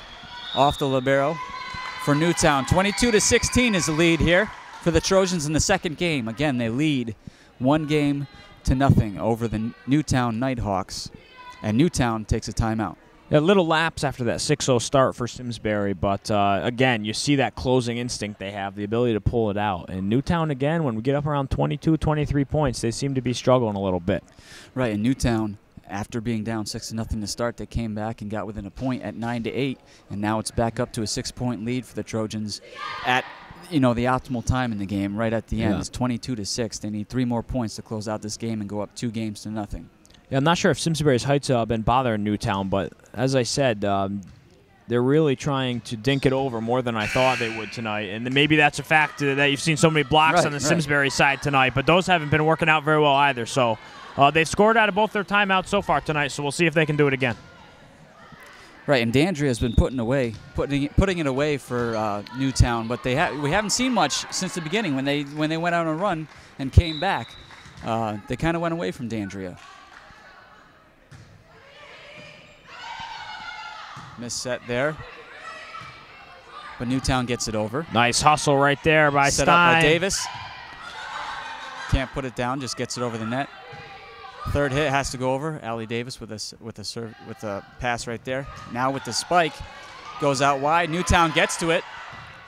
off the libero for Newtown. 22-16 is the lead here for the Trojans in the second game. Again, they lead 1-0 over the Newtown Nighthawks. And Newtown takes a timeout. A little lapse after that 6-0 start for Simsbury, but again, you see that closing instinct they have, the ability to pull it out. And Newtown, again, when we get up around 22, 23 points, they seem to be struggling a little bit. Right, and Newtown, after being down 6-0 to start, they came back and got within a point at 9-8, and now it's back up to a 6-point lead for the Trojans at the optimal time in the game. Right at the end, it's 22-6. They need 3 more points to close out this game and go up 2-0. Yeah, I'm not sure if Simsbury's heights have been bothering Newtown, but as I said, they're really trying to dink it over more than I thought they would tonight. And maybe that's a fact that you've seen so many blocks on the Simsbury side tonight, but those haven't been working out very well either. So they've scored out of both their timeouts so far tonight, so we'll see if they can do it again. Right, and Dandria has been putting it away for Newtown, but we haven't seen much since the beginning. When they went out on a run and came back, they kind of went away from Dandria. Missed set there, but Newtown gets it over. Nice hustle right there by Set Stein. up by Davis. Can't put it down, just gets it over the net. Third hit has to go over. Allie Davis with a pass right there. Now with the spike, goes out wide. Newtown gets to it,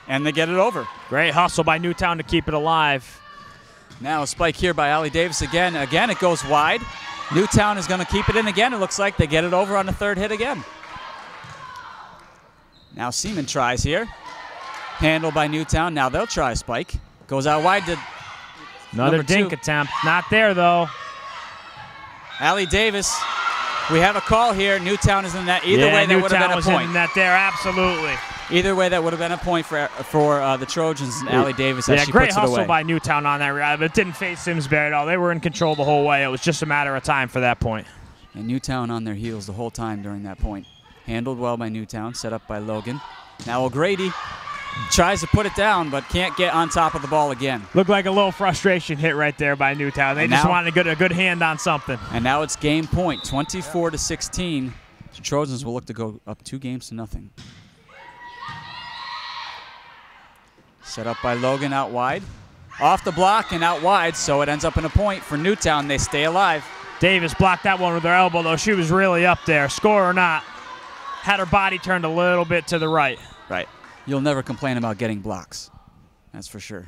and they get it over. Great hustle by Newtown to keep it alive. Now a spike here by Allie Davis again. Again, it goes wide. Newtown is going to keep it in again. It looks like they get it over on the third hit again. Now Seaman tries here. Handled by Newtown. Now they'll try a spike. Goes out wide to another dink attempt. Not there, though. Allie Davis. We have a call here. Newtown is in that. Either way, that would have been a point. In that there, absolutely. Either way, that would have been a point for the Trojans and Allie Davis as she great puts it away. hustle by Newtown on that, but it didn't phase Simsbury at all. They were in control the whole way. It was just a matter of time for that point. And Newtown on their heels the whole time during that point. Handled well by Newtown, set up by Logan. Now O'Grady tries to put it down, but can't get on top of the ball again. Looked like a little frustration hit right there by Newtown. They just wanted to get a good hand on something. And now it's game point, 24-16. The Trojans will look to go up 2-0. Set up by Logan out wide. Off the block and out wide, so it ends up in a point for Newtown. They stay alive. Davis blocked that one with her elbow, though. She was really up there. Score or not, had her body turned a little bit to the right. Right. You'll never complain about getting blocks. That's for sure.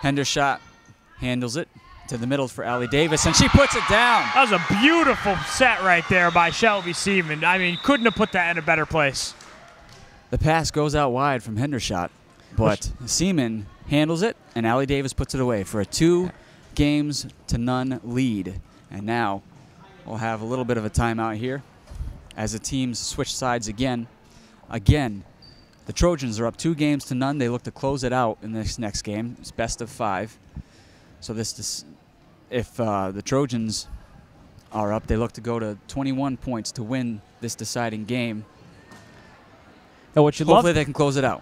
Hendershot handles it to the middle for Allie Davis, and she puts it down. That was a beautiful set right there by Shelby Seaman. I mean, couldn't have put that in a better place. The pass goes out wide from Hendershot, but Seaman handles it, and Allie Davis puts it away for a 2-0 lead. And now we'll have a little bit of a timeout here as the teams switch sides again. Again, the Trojans are up 2-0. They look to close it out in this next game. It's best of 5. So if the Trojans are up, they look to go to 21 points to win this deciding game. And hopefully they can close it out.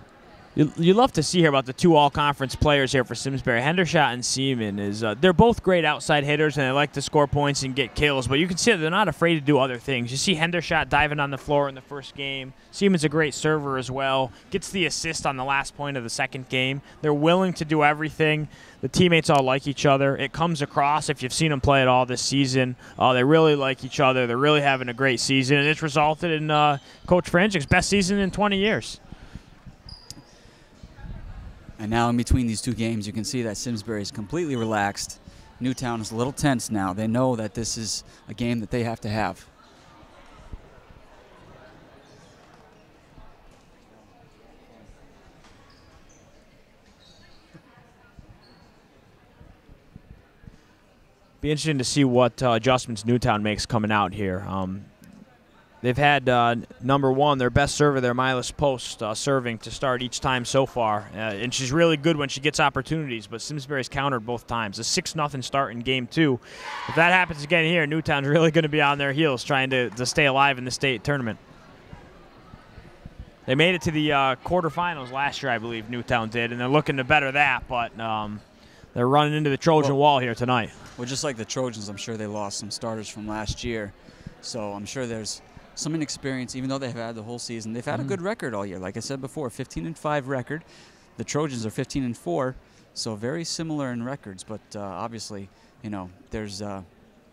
You love to see here about the two all-conference players here for Simsbury. Hendershot and Seaman they're both great outside hitters, and they like to score points and get kills. But you can see they're not afraid to do other things. You see Hendershot diving on the floor in the first game. Seaman's a great server as well. Gets the assist on the last point of the second game. They're willing to do everything. The teammates all like each other. It comes across if you've seen them play at all this season. They really like each other. They're really having a great season, and it's resulted in Coach Franchik's best season in 20 years. And now in between these two games, you can see that Simsbury is completely relaxed. Newtown is a little tense now. They know that this is a game that they have to have. Be interesting to see what adjustments Newtown makes coming out here. They've had, number one, their best server, their Milas Post, serving to start each time so far. And she's really good when she gets opportunities, but Simsbury's countered both times. A 6-0 start in Game 2. If that happens again here, Newtown's really going to be on their heels trying to stay alive in the state tournament. They made it to the quarterfinals last year, I believe, Newtown did, and they're looking to better that, but they're running into the Trojan wall here tonight. Well, just like the Trojans, I'm sure they lost some starters from last year, so I'm sure there's some inexperience, even though they've had the whole season. They've had a good record all year. Like I said before, 15-5 record. The Trojans are 15-4, so very similar in records. But obviously, you know, there's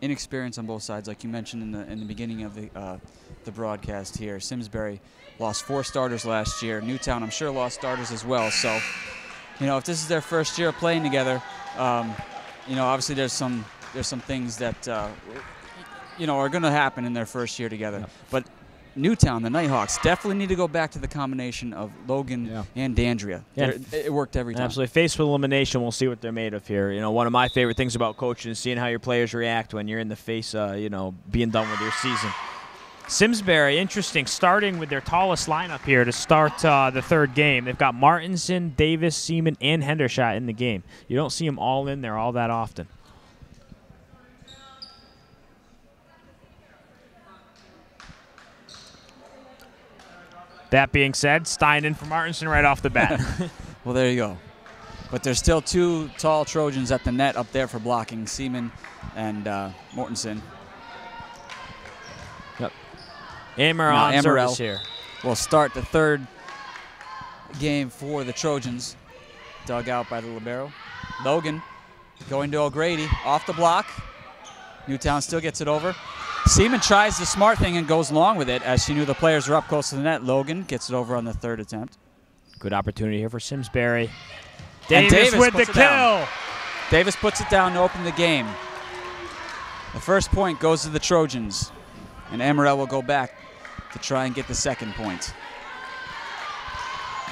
inexperience on both sides, like you mentioned in the beginning of the broadcast here. Simsbury lost 4 starters last year. Newtown, I'm sure, lost starters as well. So, you know, if this is their first year of playing together, you know, obviously there's some things that you know, are going to happen in their first year together. Yep. But Newtown, the Nighthawks, definitely need to go back to the combination of Logan and Dandria. Yeah. It worked every time. Absolutely. Faced with elimination, we'll see what they're made of here. You know, one of my favorite things about coaching is seeing how your players react when you're in the face, you know, being done with your season. Simsbury, interesting, starting with their tallest lineup here to start the third game. They've got Martinson, Davis, Seaman, and Hendershot in the game. You don't see them all in there all that often. That being said, Stein in for Martinson right off the bat. Well, there you go. But there's still 2 tall Trojans at the net up there for blocking, Seaman and Mortensen. Yep. Amaral here. Will start the third game for the Trojans. Dug out by the libero. Logan going to O'Grady, off the block. Newtown still gets it over. Seaman tries the smart thing and goes along with it as she knew the players were up close to the net. Logan gets it over on the third attempt. Good opportunity here for Simsbury. Davis with the kill. Davis puts it down to open the game. The first point goes to the Trojans, and Amaral will go back to try and get the second point.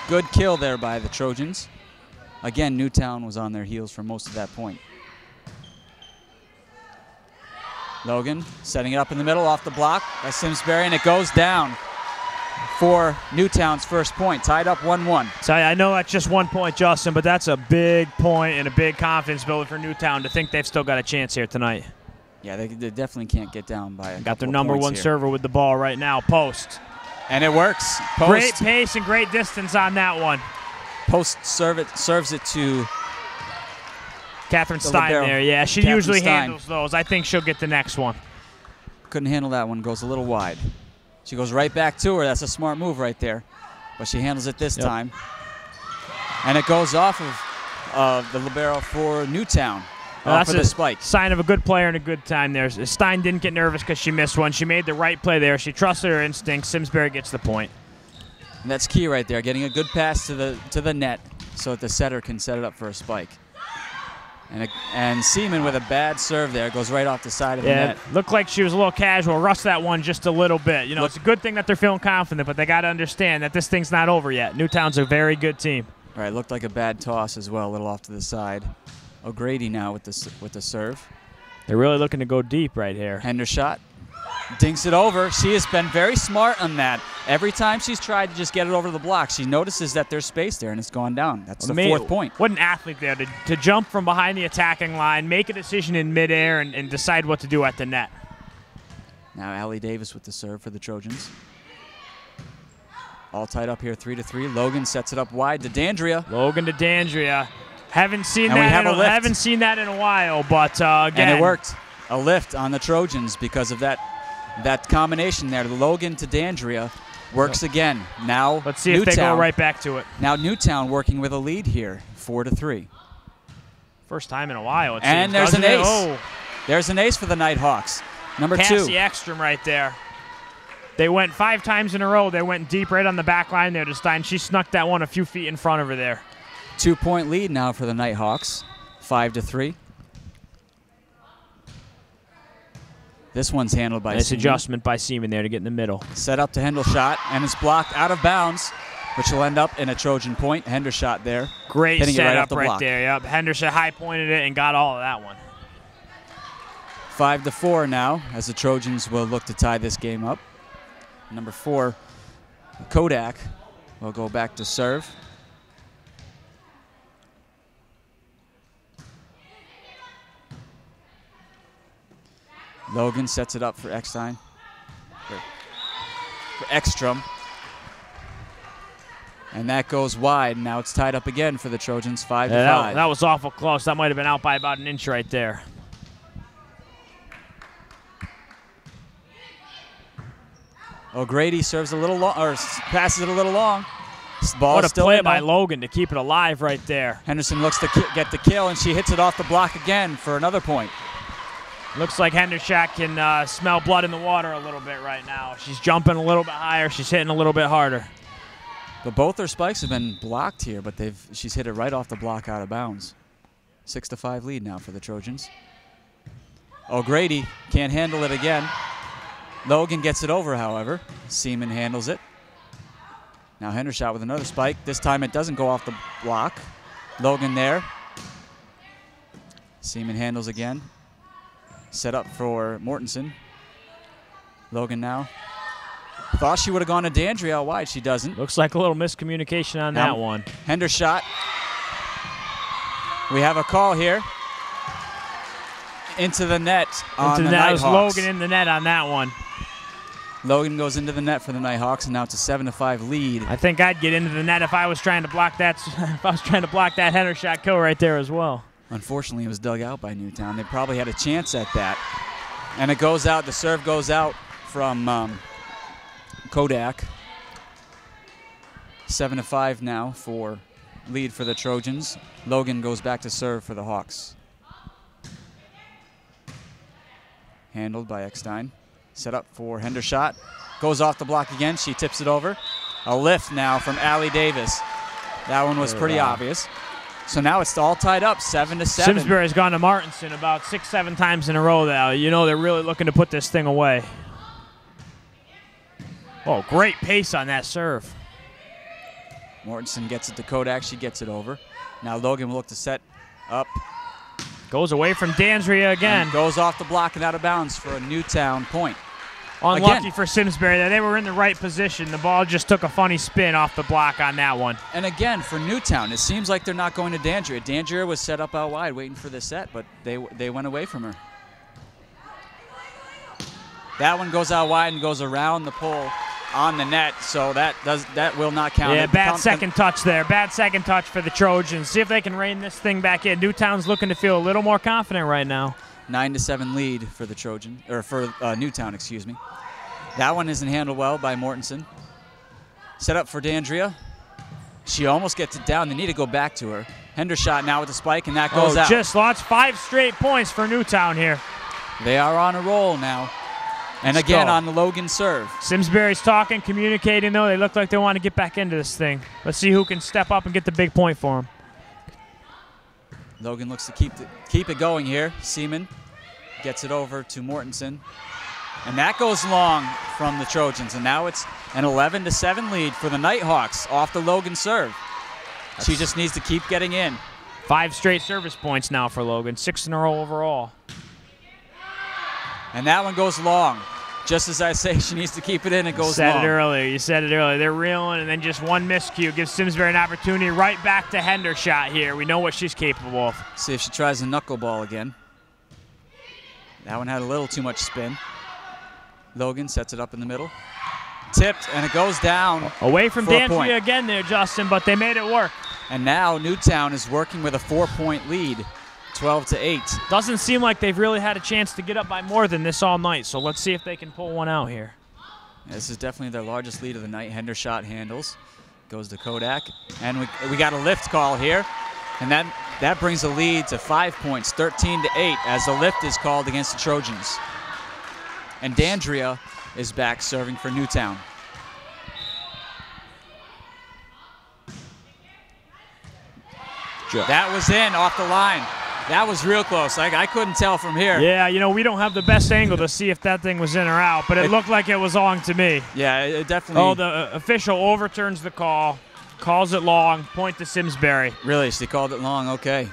Good kill there by the Trojans. Again, Newtown was on their heels for most of that point. Logan setting it up in the middle off the block by Simsbury, and it goes down for Newtown's first point, tied up 1-1. So I know that's just 1 point, Justin, but that's a big point and a big confidence builder for Newtown to think they've still got a chance here tonight. Yeah, they definitely can't get down by a Got their couple of number one here. server with the ball right now, Post. And it works. Post, great pace and great distance on that one. Post serves it to Catherine Stein there. Yeah, she Catherine usually Stein handles those. I think she'll get the next one. couldn't handle that one. Goes a little wide. She goes right back to her. That's a smart move right there. But she handles it this time. And it goes off of the libero for Newtown. That's for the spike. Sign of a good player and a good time there. Stein didn't get nervous because she missed one. She made the right play there. She trusted her instincts. Simsbury gets the point. And that's key right there, getting a good pass to the net so that the setter can set it up for a spike. And Seaman with a bad serve there goes right off the side of the net. Looked like she was a little casual, rushed that one just a little bit. You know, it's a good thing that they're feeling confident, but they got to understand that this thing's not over yet. Newtown's a very good team. Right, looked like a bad toss as well, a little off to the side. O'Grady now with the serve. They're really looking to go deep right here. Hendershot dinks it over. She has been very smart on that. Every time she's tried to just get it over the block, she notices that there's space there and it's gone down. That's the fourth point. What an athlete there to jump from behind the attacking line, make a decision in midair, and decide what to do at the net. Now Allie Davis with the serve for the Trojans. All tied up here 3-3. Logan sets it up wide to Dandria. Logan to Dandria. Haven't seen that in a while, but again. And it worked. A lift on the Trojans because of that combination there. Logan to Dandria works again. Now let's see if they go right back to it. Now Newtown working with a lead here, 4-3. First time in a while. And there's an ace. Oh. There's an ace for the Nighthawks. Number Cassie 2. Ekstrom right there. They went 5 times in a row. They went deep right on the back line there to Stein. She snuck that one a few feet in front of her there. 2-point lead now for the Nighthawks, 5-3. This one's handled by nice Seaman. Adjustment by Seaman there to get in the middle. Set up to Hendershot, and it's blocked out of bounds, which will end up in a Trojan point. Hendershot there. Great setup right there. Yep. Hendershot high pointed it and got all of that one. 5-4 now, as the Trojans will look to tie this game up. Number 4, Kodak, will go back to serve. Logan sets it up for Eckstein. For Ekstrom. And that goes wide. Now it's tied up again for the Trojans, 5-5. That was awful close. That might have been out by about an inch right there. O'Grady serves a little long, or passes it a little long. Ball what a still play in by though. Logan to keep it alive right there. Henderson looks to get the kill, and she hits it off the block again for another point. Looks like Hendershot can smell blood in the water a little bit right now. She's jumping a little bit higher. She's hitting a little bit harder. But both her spikes have been blocked here, but she's hit it right off the block out of bounds. 6-5 lead now for the Trojans. O'Grady can't handle it again. Logan gets it over, however. Seaman handles it. Now Hendershot with another spike. This time it doesn't go off the block. Logan there. Seaman handles again. Set up for Mortensen. Logan now. Thought she would have gone to Dandria out wide. She doesn't. Looks like a little miscommunication on that one. Hendershot. We have a call here. Into the net on the Nighthawks. That was Logan in the net on that one. Logan goes into the net for the Nighthawks, and now it's a 7-5 lead. I think I'd get into the net if I was trying to block that. If I was trying to block that Hendershot kill right there as well. Unfortunately, it was dug out by Newtown. They probably had a chance at that. And it goes out. The serve goes out from Kodak. 7-5 now for lead for the Trojans. Logan goes back to serve for the Hawks. Handled by Eckstein. Set up for Hendershot. Goes off the block again. She tips it over. A lift now from Allie Davis. That one was pretty obvious. So now it's all tied up, 7-7. Simsbury's gone to Martinson about 6-7 times in a row now. You know they're really looking to put this thing away. Oh, great pace on that serve. Mortensen gets it to Kodak. She gets it over. Now Logan will look to set up. Goes away from Dandria again. And goes off the block and out of bounds for a Newtown point. Unlucky again, for Simsbury that they were in the right position. The ball just took a funny spin off the block on that one. And again, for Newtown, it seems like they're not going to Dandria. Dandria was set up out wide waiting for the set, but they went away from her. That one goes out wide and goes around the pole on the net, so that will not count. Yeah, bad second touch there. Bad second touch for the Trojans. See if they can rein this thing back in. Newtown's looking to feel a little more confident right now. 9-7 lead for the Trojan, or for Newtown, excuse me. That one isn't handled well by Mortensen. Set up for Dandria. She almost gets it down. They need to go back to her. Hendershot now with the spike, and that goes out. Just lost 5 straight points for Newtown here. They are on a roll now. And again on the Logan serve. Simsbury's talking, communicating, though. They look like they want to get back into this thing. Let's see who can step up and get the big point for them. Logan looks to keep it going here. Seaman gets it over to Mortensen. And that goes long from the Trojans. And now it's an 11-7 lead for the Nighthawks off the Logan serve. She just needs to keep getting in. 5 straight service points now for Logan. 6 in a row overall. And that one goes long. Just as I say, she needs to keep it in. It goes long. You said it earlier. They're reeling, and then just one miscue gives Simsbury an opportunity right back to Hendershot here. We know what she's capable of. See if she tries a knuckleball again. That one had a little too much spin. Logan sets it up in the middle. Tipped, and it goes down. Away from Dandria again there, Justin, but they made it work. And now Newtown is working with a 4-point lead. 12-8. Doesn't seem like they've really had a chance to get up by more than this all night, so let's see if they can pull one out here. This is definitely their largest lead of the night. Hendershot handles. Goes to Kodak. And we got a lift call here. And that brings the lead to 5 points, 13-8, as the lift is called against the Trojans. And Dandria is back serving for Newtown. That was in off the line. That was real close. I couldn't tell from here. Yeah, you know, we don't have the best angle to see if that thing was in or out, but it looked like it was long to me. Yeah, it definitely. Oh, the official overturns the call, calls it long, point to Simsbury. Really? She called it long, okay.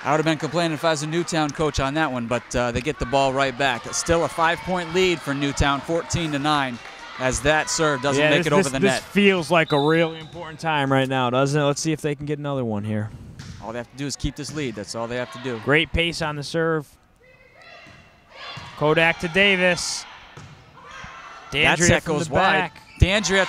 I would have been complaining if I was a Newtown coach on that one, but they get the ball right back. It's still a 5-point lead for Newtown, 14-9. As that serve doesn't make it over the net. This feels like a really important time right now, doesn't it? Let's see if they can get another one here. All they have to do is keep this lead. That's all they have to do. Great pace on the serve. Kodak to Davis. That set goes wide. Dandria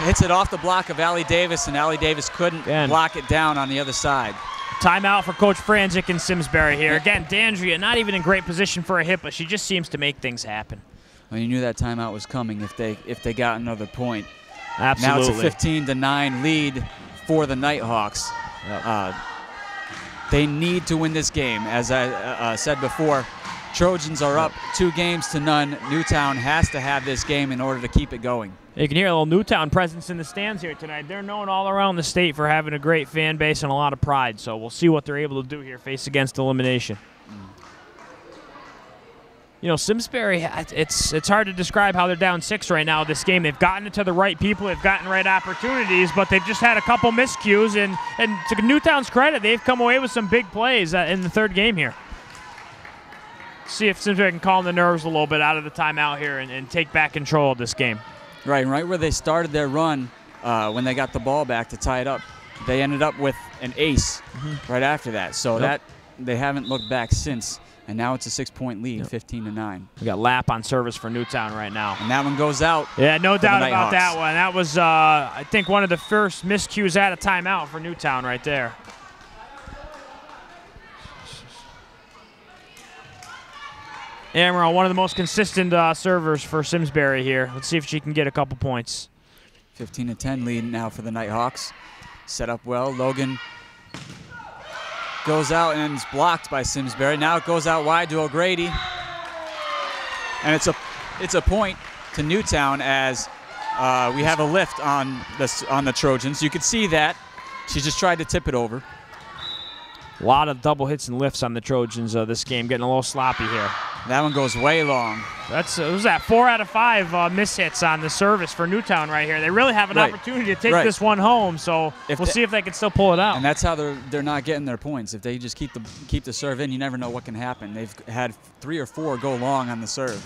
hits it off the block of Allie Davis, and Allie Davis couldn't block it down on the other side. Timeout for Coach Franzik and Simsbury here. Again, Dandria not even in great position for a hit, but she just seems to make things happen. Well, you knew that timeout was coming if they got another point. Absolutely. Now it's a 15-9 lead for the Nighthawks. Yep. They need to win this game. As I said before, Trojans are up 2-0. Newtown has to have this game in order to keep it going. You can hear a little Newtown presence in the stands here tonight. They're known all around the state for having a great fan base and a lot of pride, so we'll see what they're able to do here, face against elimination. You know, Simsbury, it's hard to describe how they're down 6 right now this game. They've gotten it to the right people. They've gotten right opportunities, but they've just had a couple miscues. And to Newtown's credit, they've come away with some big plays in the third game here. See if Simsbury can calm the nerves a little bit out of the timeout here and take back control of this game. Right where they started their run when they got the ball back to tie it up, they ended up with an ace right after that. So they haven't looked back since. And now it's a 6-point lead, 15-9. We got lap on service for Newtown right now. And that one goes out. Yeah, no doubt about that one. That was, I think, one of the first miscues at a timeout for Newtown right there. Amaral, one of the most consistent servers for Simsbury here. Let's see if she can get a couple points. 15-10 lead now for the Nighthawks. Set up well. Logan goes out and is blocked by Simsbury. Now it goes out wide to O'Grady. And it's a point to Newtown as we have a lift on the Trojans. You can see that. She just tried to tip it over. A lot of double hits and lifts on the Trojans this game, getting a little sloppy here. That one goes way long. It was that 4 out of 5 mishits on the service for Newtown right here. They really have an opportunity to take this one home, so we'll see if they can still pull it out. And that's how they're not getting their points. If they just keep the serve in, you never know what can happen. They've had 3 or 4 go long on the serve.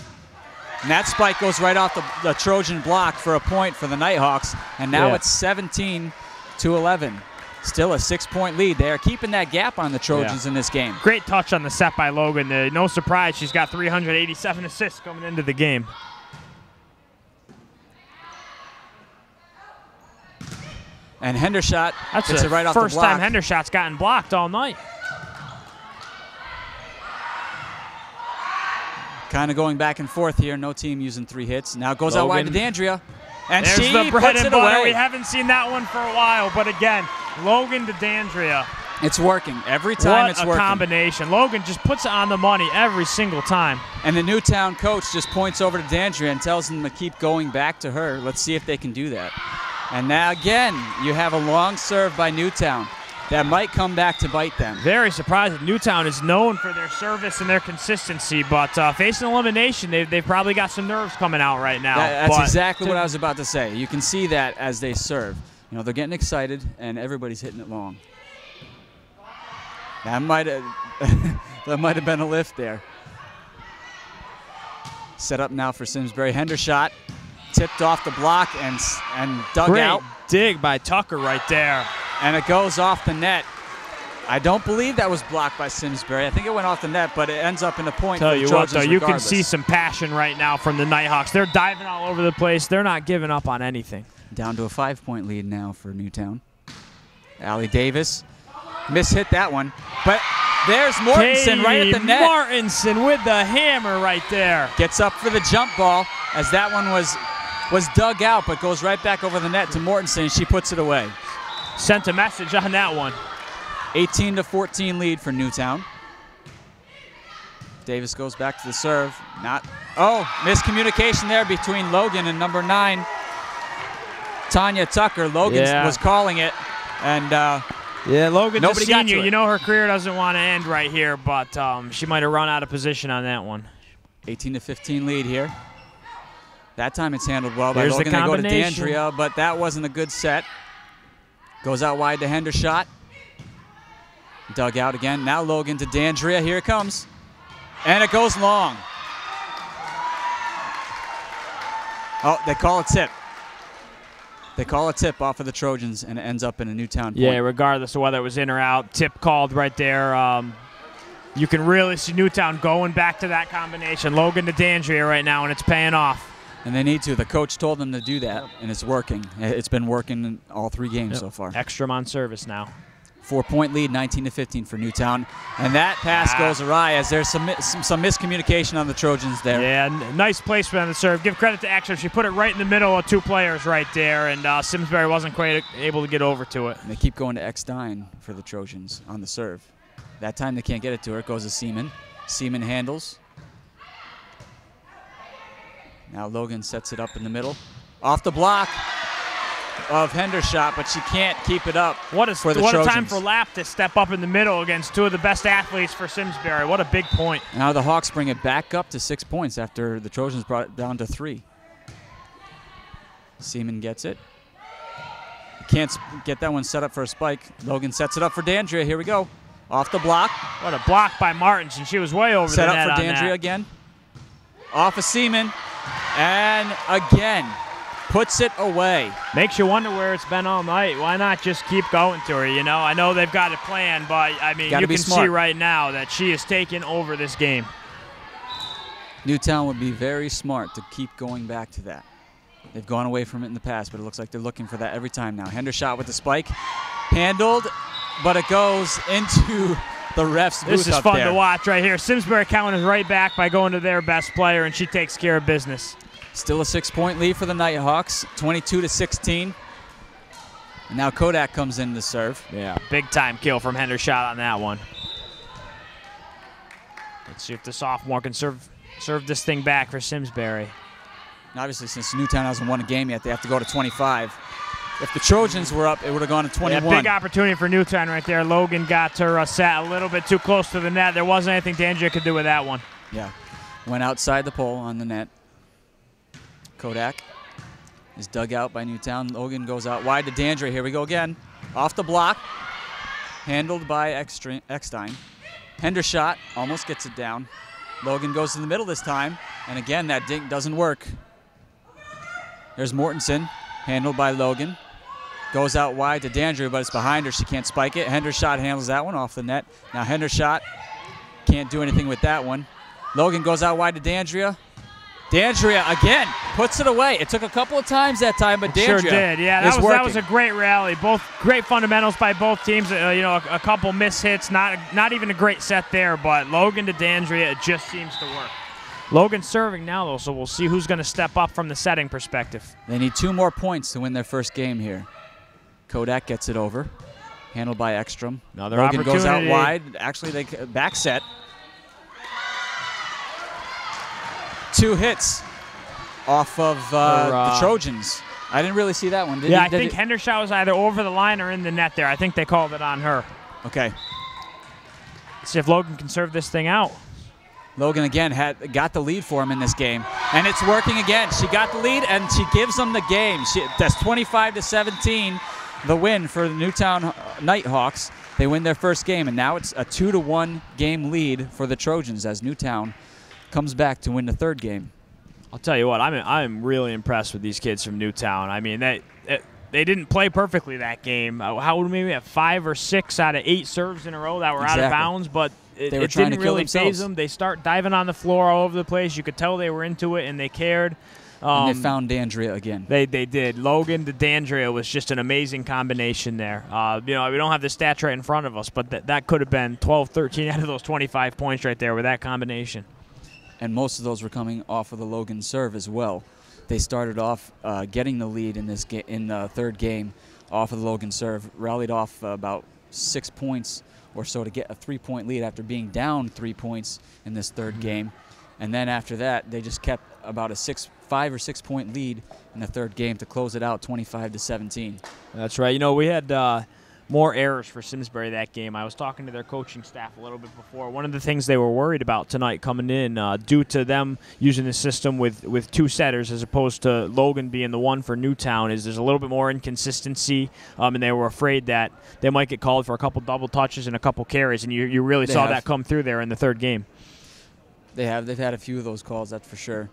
And that spike goes right off the Trojan block for a point for the Nighthawks, and now it's 17-11. Still a 6-point lead. They are keeping that gap on the Trojans in this game. Great touch on the set by Logan. No surprise, she's got 387 assists coming into the game. And Hendershot hits it right off the block. First time Hendershot's gotten blocked all night. Kind of going back and forth here. No team using 3 hits. Now it goes out wide to Dandria. And there's she the bread puts and it butter. away. We haven't seen that one for a while, but again, Logan to Dandria. It's working. Every time it's working. What a combination. Logan just puts it on the money every single time. And the Newtown coach just points over to Dandria and tells them to keep going back to her. Let's see if they can do that. And now again, you have a long serve by Newtown. That might come back to bite them. Very surprised. Newtown is known for their service and their consistency, but facing elimination, they've probably got some nerves coming out right now. That's exactly what I was about to say. You can see that as they serve. You know, they're getting excited, and everybody's hitting it long. That might have been a lift there. Set up now for Simsbury. Hendershot tipped off the block and dug out. Great dig by Tucker right there. And it goes off the net. I don't believe that was blocked by Simsbury. I think it went off the net, but it ends up in a point for the Trojans what, though, you regardless. can see some passion right now from the Nighthawks. They're diving all over the place. They're not giving up on anything. Down to a 5-point lead now for Newtown. Allie Davis mishit that one, but there's Mortensen right at the net. Mortensen with the hammer right there. Gets up for the jump ball as that one was dug out, but goes right back over the net to Mortensen. She puts it away. Sent a message on that one. 18-14 lead for Newtown. Davis goes back to the serve. Miscommunication there between Logan and number 9, Tanya Tucker. Logan was calling it, and Logan, nobody the senior, got to it. You know her career doesn't want to end right here, but she might have run out of position on that one. 18-15 lead here. That time it's handled well by There's Logan. the They go to combination. Dandria, but that wasn't a good set. Goes out wide to Hendershot. Dug out again. Now Logan to Dandria. Here it comes. And it goes long. Oh, they call a tip. They call a tip off of the Trojans, and it ends up in a Newtown point. Yeah, regardless of whether it was in or out, tip called right there. You can really see Newtown going back to that combination. Logan to Dandria right now, and it's paying off. And they need to. The coach told them to do that, and it's working. It's been working in all 3 games so far. Ekstrom on service now. 4-point lead, 19-15 for Newtown. And that pass goes awry as there's some miscommunication on the Trojans there. Yeah, nice placement on the serve. Give credit to Ekstrom. She put it right in the middle of 2 players right there, and Simsbury wasn't quite able to get over to it. And they keep going to Eckstein for the Trojans on the serve. That time they can't get it to her. It goes to Seaman. Seaman handles. Now Logan sets it up in the middle. Off the block of Hendershot, but she can't keep it up what for the Trojans. Trojans. A time for Lapp to step up in the middle against 2 of the best athletes for Simsbury. What a big point. Now the Hawks bring it back up to 6 points after the Trojans brought it down to 3. Seaman gets it. Can't get that one set up for a spike. Logan sets it up for Dandria. Here we go. Off the block. What a block by Martins, and she was way over the net. Set up for Dandria again. Off of Seaman. And again, puts it away. Makes you wonder where it's been all night. Why not just keep going to her, you know? I know they've got a plan, but, I mean, you can see right now that she is taking over this game. Newtown would be very smart to keep going back to that. They've gone away from it in the past, but it looks like they're looking for that every time now. Hendershot with the spike. Handled, but it goes into the ref's booth. This is fun to watch right here. Simsbury counters right back by going to their best player, and she takes care of business. Still a 6-point lead for the Nighthawks, 22-16. And now Kodak comes in to serve. Yeah, big time kill from Hendershot on that one. Let's see if the sophomore can serve this thing back for Simsbury. And obviously, since Newtown hasn't won a game yet, they have to go to 25. If the Trojans were up, it would have gone to 21. Yeah, big opportunity for Newtown right there. Logan got her sat a little bit too close to the net. There wasn't anything Dandria could do with that one. Yeah. Went outside the pole on the net. Kodak is dug out by Newtown. Logan goes out wide to Dandria. Here we go again. Off the block. Handled by Eckstein. Hendershot almost gets it down. Logan goes to the middle this time. And again, that dink doesn't work. There's Mortensen, handled by Logan. Goes out wide to Dandria, but it's behind her. She can't spike it. Hendershot handles that one off the net. Now Hendershot can't do anything with that one. Logan goes out wide to Dandria. Dandria again puts it away. It took a couple of times that time, but Dandria sure did. Yeah, that was a great rally. Both great fundamentals by both teams. A couple miss hits, not even a great set there, but Logan to Dandria, it just seems to work. Logan's serving now, though, so we'll see who's going to step up from the setting perspective. They need 2 more points to win their first game here. Kodak gets it over, handled by Ekstrom. Another Logan opportunity. goes out wide. Actually, they back set. 2 hits off of the Trojans. I didn't really see that one. I think Hendershot was either over the line or in the net there. I think they called it on her. Okay. Let's see if Logan can serve this thing out. Logan again got the lead for him in this game, and it's working again. She got the lead, and she gives them the game. That's 25-17, the win for the Newtown Nighthawks. They win their first game, and now it's a 2-1 game lead for the Trojans as Newtown comes back to win the third game. I'll tell you what, I'm really impressed with these kids from Newtown. I mean, they didn't play perfectly that game. How would maybe have 5 or 6 out of 8 serves in a row that were out of bounds, but it didn't really faze them. They start diving on the floor all over the place. You could tell they were into it and they cared. And they found Dandria again. They did. Logan to Dandria was just an amazing combination there. We don't have the stats right in front of us, but that could have been 12, 13 out of those 25 points right there with that combination. And most of those were coming off of the Logan serve as well. They started off getting the lead in the third game off of the Logan serve, rallied off about 6 points or so to get a 3-point lead after being down 3 points in this third game. And then after that, they just kept about a 5 or 6 point lead in the third game to close it out 25-17. That's right. We had more errors for Simsbury that game. I was talking to their coaching staff a little bit before. One of the things they were worried about tonight coming in, due to them using the system with 2 setters as opposed to Logan being the one for Newtown, is there's a little bit more inconsistency, and they were afraid that they might get called for a couple double touches and a couple carries, and you really saw that come through there in the third game. They've had a few of those calls, that's for sure.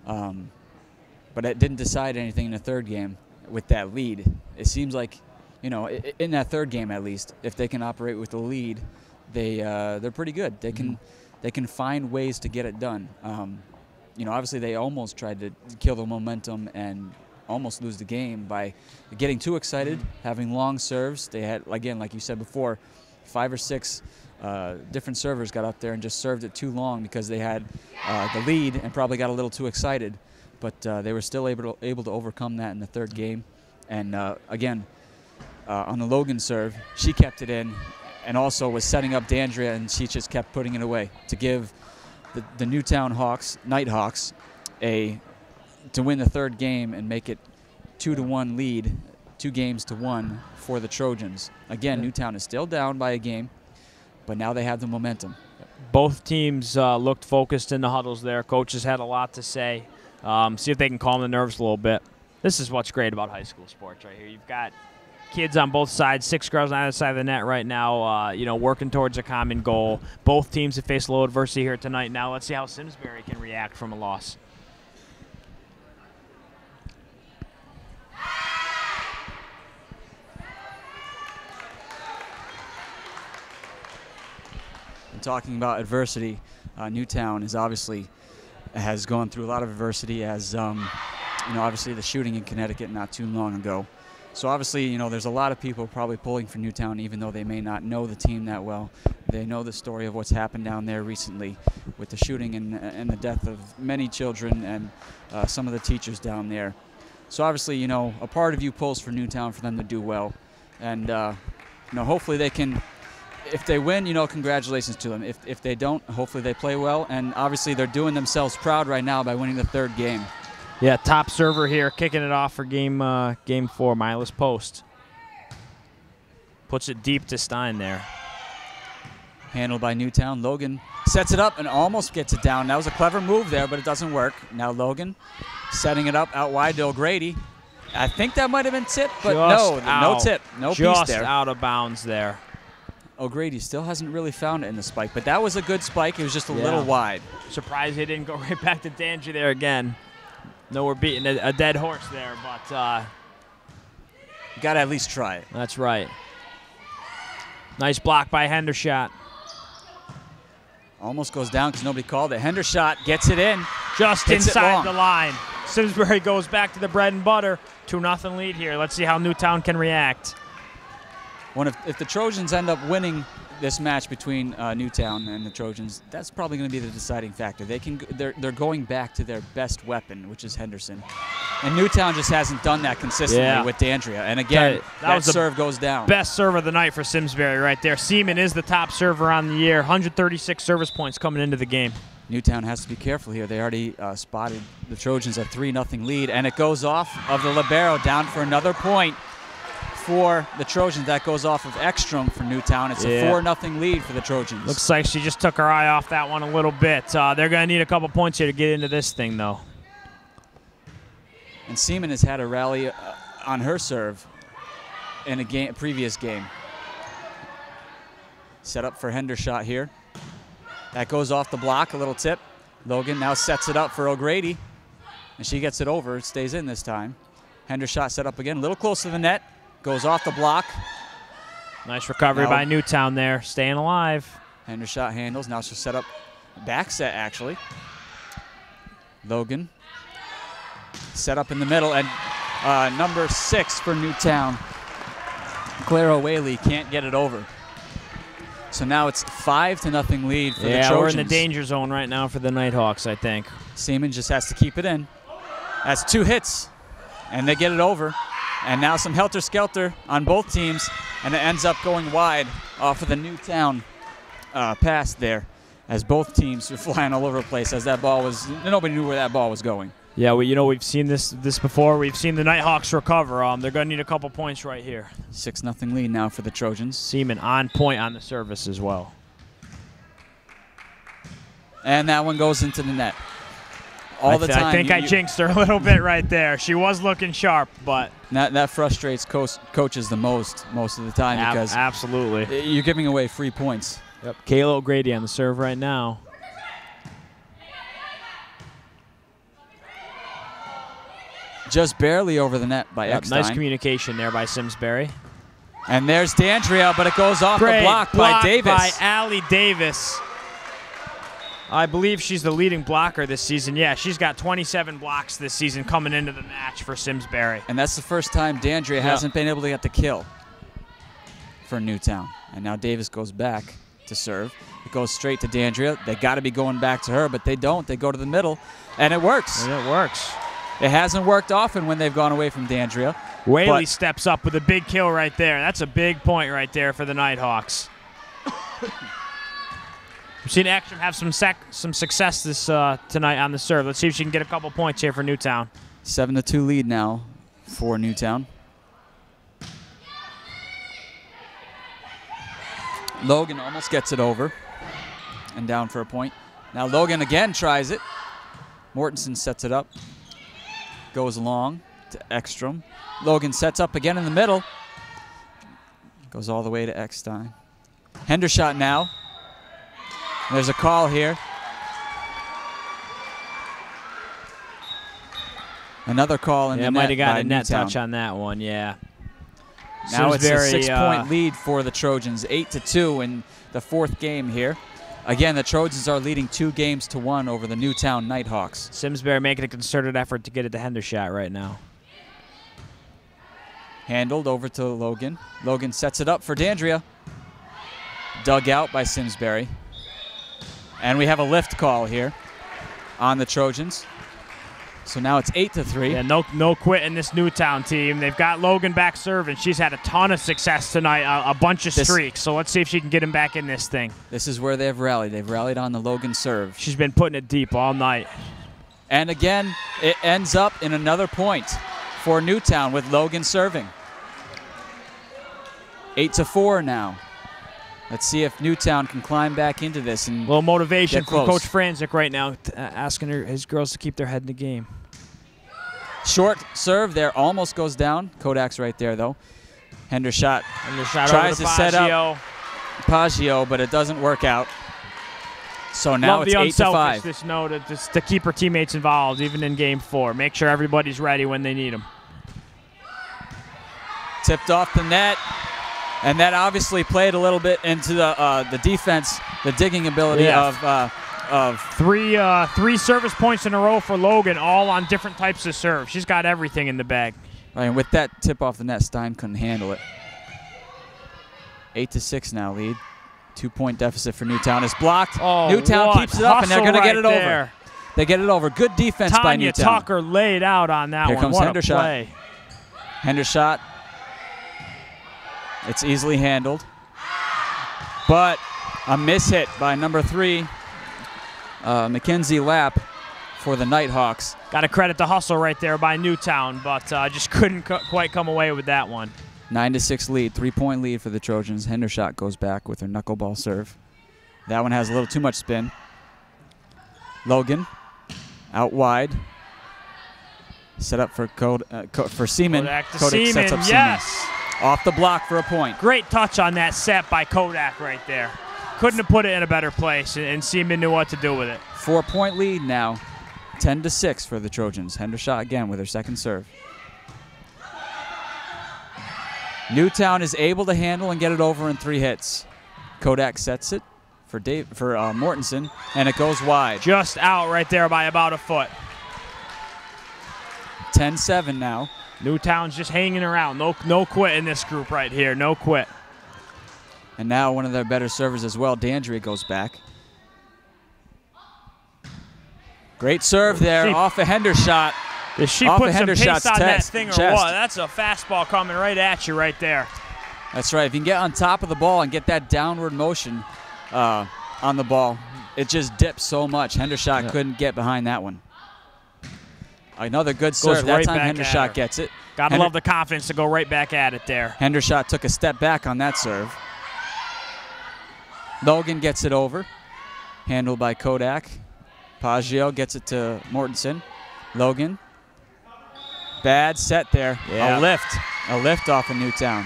But it didn't decide anything in the third game with that lead. It seems like, in that third game at least, if they can operate with the lead, they're pretty good. They can find ways to get it done. Obviously they almost tried to kill the momentum and almost lose the game by getting too excited, having long serves. They had, again, like you said before, 5 or 6 different servers got up there and just served it too long because they had the lead and probably got a little too excited. But they were still able to overcome that in the third game. And again, on the Logan serve, she kept it in and also was setting up Dandria, and she just kept putting it away to give the Newtown Nighthawks to win the third game and make it 2-1 lead, 2 games to 1 for the Trojans. Again, Newtown is still down by a game, but now they have the momentum. Both teams looked focused in the huddles there. Coaches had a lot to say. See if they can calm the nerves a little bit. This is what's great about high school sports right here. You've got kids on both sides, 6 girls on either side of the net right now, working towards a common goal. Both teams have faced a little adversity here tonight. Now let's see how Simsbury can react from a loss. And talking about adversity, Newtown has gone through a lot of adversity as, obviously the shooting in Connecticut not too long ago. So obviously, there's a lot of people probably pulling for Newtown, even though they may not know the team that well. They know the story of what's happened down there recently with the shooting and the death of many children and some of the teachers down there. So obviously, a part of you pulls for Newtown for them to do well. And, hopefully they can, if they win, congratulations to them. If they don't, hopefully they play well. And obviously they're doing themselves proud right now by winning the third game. Yeah, top server here, kicking it off for game 4, Milas Post. Puts it deep to Stein there. Handled by Newtown. Logan sets it up and almost gets it down. That was a clever move there, but it doesn't work. Now Logan setting it up out wide to O'Grady. I think that might have been tipped, but no tip. No piece there. Just out of bounds there. O'Grady still hasn't really found it in the spike, but that was a good spike. It was just a little wide. Surprised he didn't go right back to Dandry there again. No, we're beating a dead horse there, but you got to at least try it. That's right. Nice block by Hendershot. Almost goes down because nobody called it. Hendershot gets it in. Just inside the line. Simsbury goes back to the bread and butter. 2-0 lead here. Let's see how Newtown can react. If the Trojans end up winning this match between Newtown and the Trojans, that's probably going to be the deciding factor. They're going back to their best weapon, which is Henderson. And Newtown just hasn't done that consistently with Dandria. And again, that serve goes down. Best serve of the night for Simsbury right there. Seaman is the top server on the year. 136 service points coming into the game. Newtown has to be careful here. They already spotted the Trojans a 3-0 lead, and it goes off of the libero down for another point for the Trojans. That goes off of Ekstrom for Newtown. It's a 4-0 lead for the Trojans. Looks like she just took her eye off that one a little bit. They're going to need a couple points here to get into this thing, though. And Seaman has had a rally on her serve in a previous game. Set up for Hendershot here. That goes off the block, a little tip. Logan now sets it up for O'Grady, and she gets it over. It stays in this time. Hendershot set up again, a little close to the net. Goes off the block. Nice recovery by Newtown there, staying alive. Hendershot handles. Now she'll set up back set, actually. Logan set up in the middle, and number 6 for Newtown, Clara Whaley, can't get it over. So now it's 5-0 lead for the Trojans. Yeah, we're in the danger zone right now for the Nighthawks, I think. Seaman just has to keep it in. That's 2 hits, and they get it over. And now some helter-skelter on both teams, and it ends up going wide off of the Newtown pass there, as both teams were flying all over the place as that ball was, nobody knew where that ball was going. Yeah, we've seen this before. We've seen the Nighthawks recover. They're going to need a couple points right here. 6-0 lead now for the Trojans. Seaman on point on the service as well. And that one goes into the net. All the time. I think I jinxed her a little bit right there. She was looking sharp, but that frustrates coaches the most of the time because absolutely you're giving away free points. Yep. Kayla O'Grady on the serve right now. Just barely over the net by Eckstein. Nice communication there by Simsbury. And there's Dandria, but it goes off the block by Davis. By Allie Davis. I believe she's the leading blocker this season. Yeah, she's got 27 blocks this season coming into the match for Simsbury. And that's the first time Dandria hasn't been able to get the kill for Newtown. And now Davis goes back to serve. It goes straight to Dandria. They got to be going back to her, but they don't. They go to the middle, and it works. And it works. It hasn't worked often when they've gone away from Dandria. Whaley steps up with a big kill right there. That's a big point right there for the Nighthawks. We've seen Ekstrom have some success this tonight on the serve. Let's see if she can get a couple points here for Newtown. 7-2 lead now for Newtown. Logan almost gets it over and down for a point. Now Logan again tries it. Mortensen sets it up. Goes long to Ekstrom. Logan sets up again in the middle. Goes all the way to Eckstein. Hendershot now. There's a call here. Another call in the net. Might have got a net touch on that one, yeah. Now it's a 6-point lead for the Trojans, 8-2 in the 4th game here. Again, the Trojans are leading 2-1 over the Newtown Nighthawks. Simsbury making a concerted effort to get it to Hendershot right now. Handled over to Logan. Logan sets it up for Dandria. Dug out by Simsbury. And we have a lift call here on the Trojans. So now it's 8-3. Yeah, no quit in this Newtown team. They've got Logan back serving. She's had a ton of success tonight, a bunch of streaks. So let's see if she can get him back in this thing. This is where they've rallied. They've rallied on the Logan serve. She's been putting it deep all night. And again, it ends up in another point for Newtown with Logan serving. 8-4 now. Let's see if Newtown can climb back into this and a little motivation get from close. Coach Franzik right now, asking his girls to keep their head in the game. Short serve there, almost goes down. Kodak's right there, though. Hendershot tries to set up Paggio, but it doesn't work out. So now it's 8-5. To keep her teammates involved, even in Game 4. Make sure everybody's ready when they need them. Tipped off the net, and that obviously played a little bit into the defense, the digging ability of three service points in a row for Logan, all on different types of serve. She's got everything in the bag. Right, and with that tip off the net, Stein couldn't handle it. 8-6 now lead. 2-point deficit for Newtown. It's blocked. Oh, Newtown keeps it up, and they're going to get it there. over. They get it over. Good defense by Newtown. Tanya Tucker laid out on that Here one. comes What Hendershot. a play. Hendershot. It's easily handled. But a miss hit by number 3, Mackenzie Lapp, for the Nighthawks. Got to credit the hustle right there by Newtown, but just couldn't quite come away with that one. 9-6 lead, 3-point lead for the Trojans. Hendershot goes back with her knuckleball serve. That one has a little too much spin. Logan out wide. Set up for Seaman. Kodak to Kodak Seaman, sets up yes. Seaman. Off the block for a point. Great touch on that set by Kodak right there. Couldn't have put it in a better place, and Seaman knew what to do with it. 4-point lead now. 10-6 for the Trojans. Hendershot again with her second serve. Newtown is able to handle and get it over in 3 hits. Kodak sets it for Mortensen, and it goes wide. Just out right there by about a foot. 10-7 now. Newtown's just hanging around. No quit in this group right here. No quit. And now one of their better servers as well. Dandria goes back. Great serve there off a Hendershot. Did she put some pace on that thing or what? That's a fastball coming right at you right there. That's right. If you can get on top of the ball and get that downward motion on the ball, it just dips so much. Hendershot couldn't get behind that one. Another good serve. That time Hendershot gets it. Gotta love the confidence to go right back at it there. Hendershot took a step back on that serve. Logan gets it over. Handled by Kodak. Paggio gets it to Mortensen. Logan. Bad set there. Yeah. A lift off of Newtown.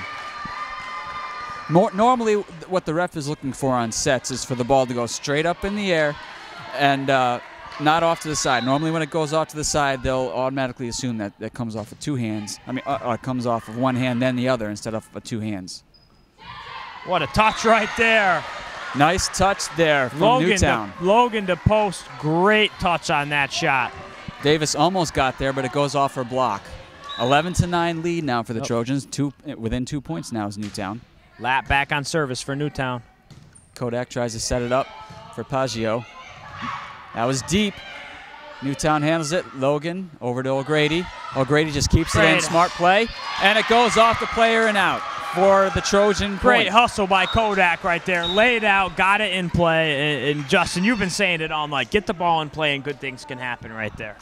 Normally, what the ref is looking for on sets is for the ball to go straight up in the air and not off to the side. Normally, when it goes off to the side, they'll automatically assume that it comes off of 2 hands. I mean, it comes off of 1 hand, then the other, instead of 2 hands. What a touch right there. Nice touch there from Newtown. Logan to post. Great touch on that shot. Davis almost got there, but it goes off her block. 11-9 lead now for the Trojans. Within 2 points now is Newtown. Lap back on service for Newtown. Kodak tries to set it up for Paggio. That was deep. Newtown handles it. Logan over to O'Grady. O'Grady just keeps it in. Smart play. And it goes off the player and out for the Trojan point. Great hustle by Kodak right there. Laid out, got it in play. And Justin, you've been saying it all night. Get the ball in play and good things can happen right there.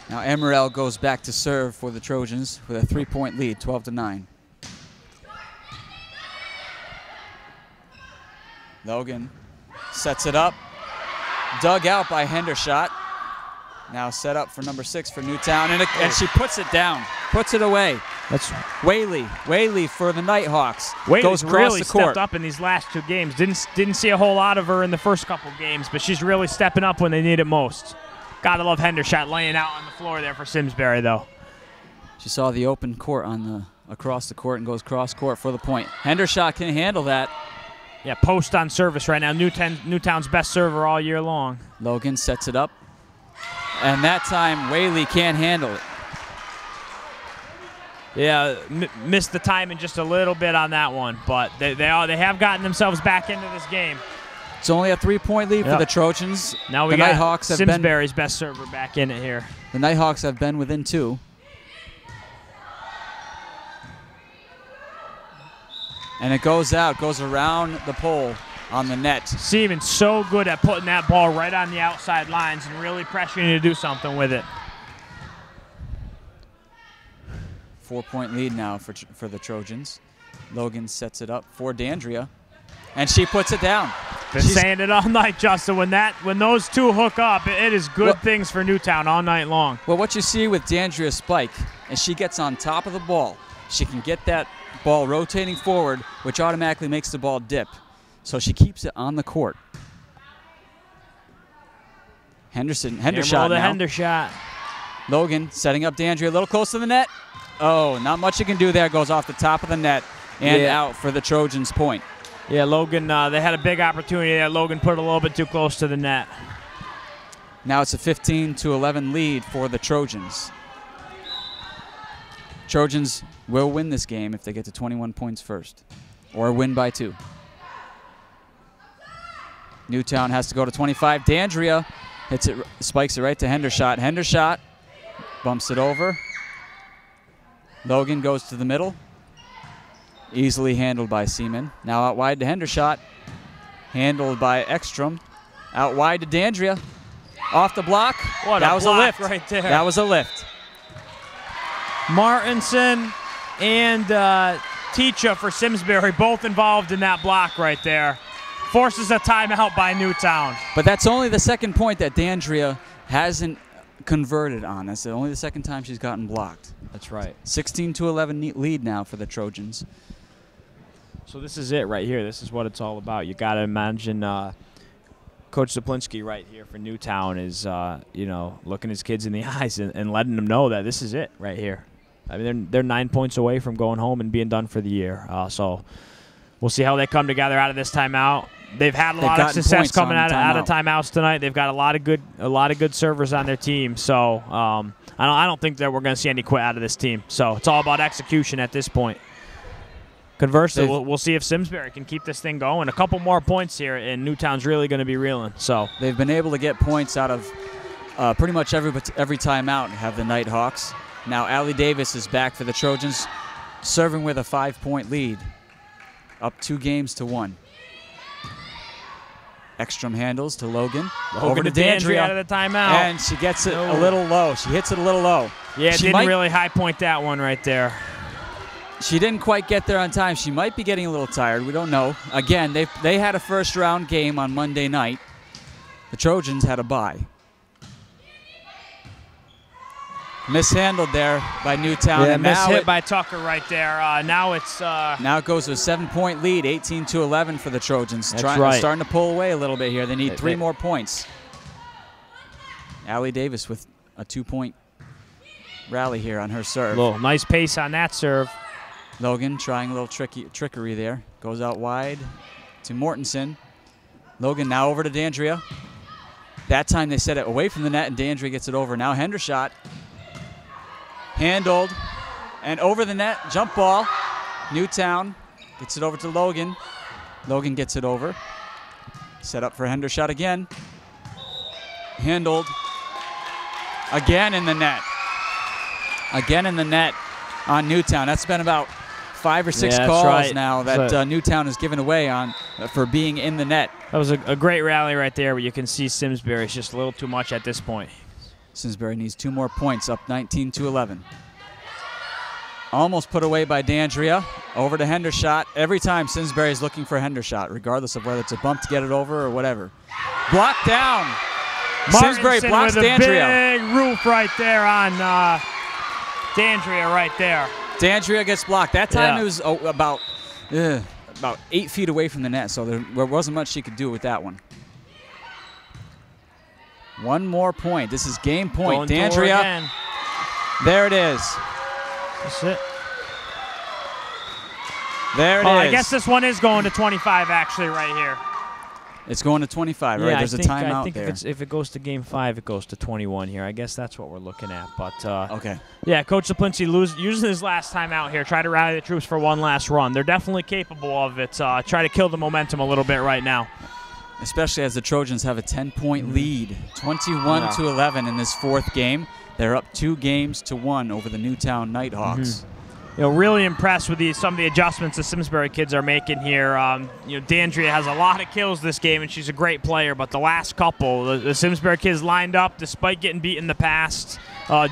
Now Emerald goes back to serve for the Trojans with a 3-point lead, 12-9. Logan sets it up. Dug out by Hendershot. Now set up for number 6 for Newtown, and she puts it down, puts it away. That's Whaley for the Nighthawks. Whaley's really stepped up in these last 2 games. Didn't see a whole lot of her in the first couple games, but she's really stepping up when they need it most. Gotta love Hendershot laying out on the floor there for Simsbury, though. She saw the open court across the court and goes cross court for the point. Hendershot can handle that. Yeah, post on service right now. Newtown's best server all year long. Logan sets it up. And that time, Whaley can't handle it. Yeah, missed the timing just a little bit on that one, but they have gotten themselves back into this game. It's only a 3-point lead for the Trojans. Now we got Simsbury's best server back in it here. The Nighthawks have been within 2. And it goes out, goes around the pole on the net. Seaman so good at putting that ball right on the outside lines and really pressuring you to do something with it. 4-point lead now for the Trojans. Logan sets it up for Dandria, and she puts it down. Been saying it all night, Justin. When those two hook up, it is good things for Newtown all night long. Well, what you see with Dandria's spike, as she gets on top of the ball, she can get that ball rotating forward, which automatically makes the ball dip. So she keeps it on the court. Hendershot now. Hendershot. Logan setting up Dandria a little close to the net. Oh, not much you can do there. Goes off the top of the net and out for the Trojans' point. Yeah, Logan, they had a big opportunity there. Logan put it a little bit too close to the net. Now it's a 15-11 lead for the Trojans. Trojans will win this game if they get to 21 points first, or win by 2. Newtown has to go to 25. Dandria hits it, spikes it right to Hendershot. Hendershot bumps it over. Logan goes to the middle. Easily handled by Seaman. Now out wide to Hendershot. Handled by Ekstrom. Out wide to Dandria. Off the block. That was a lift right there. That was a lift. Martinson and Teacha for Simsbury both involved in that block right there. Forces a timeout by Newtown. But that's only the second point that Dandria hasn't converted on. That's only the second time she's gotten blocked. That's right. 16-11 lead now for the Trojans. So this is it right here. This is what it's all about. You got to imagine Coach Zaplinski right here for Newtown is, looking his kids in the eyes and letting them know that this is it right here. I mean, they're 9 points away from going home and being done for the year. So we'll see how they come together out of this timeout. They've had a lot of success coming out of timeouts tonight. They've got a lot of good servers on their team. So I don't think that we're going to see any quit out of this team. So it's all about execution at this point. Conversely, we'll see if Simsbury can keep this thing going. A couple more points here, and Newtown's really going to be reeling. So they've been able to get points out of pretty much every timeout and have the Nighthawks. Now Allie Davis is back for the Trojans, serving with a 5-point lead, up 2 games to 1. Ekstrom handles to Logan. Over to Dandria out of the timeout. And she gets it a little low. She hits it a little low. Yeah, didn't really high point that one right there. She didn't quite get there on time. She might be getting a little tired. We don't know. Again, they had a first-round game on Monday night. The Trojans had a bye. Mishandled there by Newtown. Yeah, mishit by Tucker right there. Now it goes to a 7-point lead, 18-11 for the Trojans. That's right. Starting to pull away a little bit here. They need 3 more points. Allie Davis with a 2-point rally here on her serve. Nice pace on that serve. Logan trying a little trickery there. Goes out wide to Mortensen. Logan now over to Dandria. That time they set it away from the net, and Dandria gets it over. Now Hendershot. Handled and over the net, jump ball. Newtown gets it over to Logan. Logan gets it over. Set up for Hendershot again. Handled. Again in the net. Again in the net on Newtown. That's been about 5 or 6 calls now that Newtown has given away for being in the net. That was a great rally right there, but you can see Simsbury is just a little too much at this point. Simsbury needs 2 more points, up 19-11. Almost put away by Dandria. Over to Hendershot. Every time Simsbury is looking for Hendershot, regardless of whether it's a bump to get it over or whatever. Blocked down. Simsbury blocks Dandria. Big roof right there on Dandria right there. Dandria gets blocked. That time it was about 8 feet away from the net, so there wasn't much she could do with that one. 1 more point. This is game point. Dandria. There it is. That's it. There it is. I guess this one is going to 25 actually right here. It's going to 25, right? There's a timeout I think there. if it goes to game 5, it goes to 21 here. I guess that's what we're looking at. But okay. Yeah, Coach Zaplinski using his last time out here, try to rally the troops for one last run. They're definitely capable of it. Try to kill the momentum a little bit right now. Especially as the Trojans have a 10-point lead, 21-11 in this 4th game. They're up 2 games to 1 over the Newtown Nighthawks. really impressed with some of the adjustments the Simsbury kids are making here. D'Andrea has a lot of kills this game, and she's a great player. But the last couple, the Simsbury kids lined up despite getting beat in the past,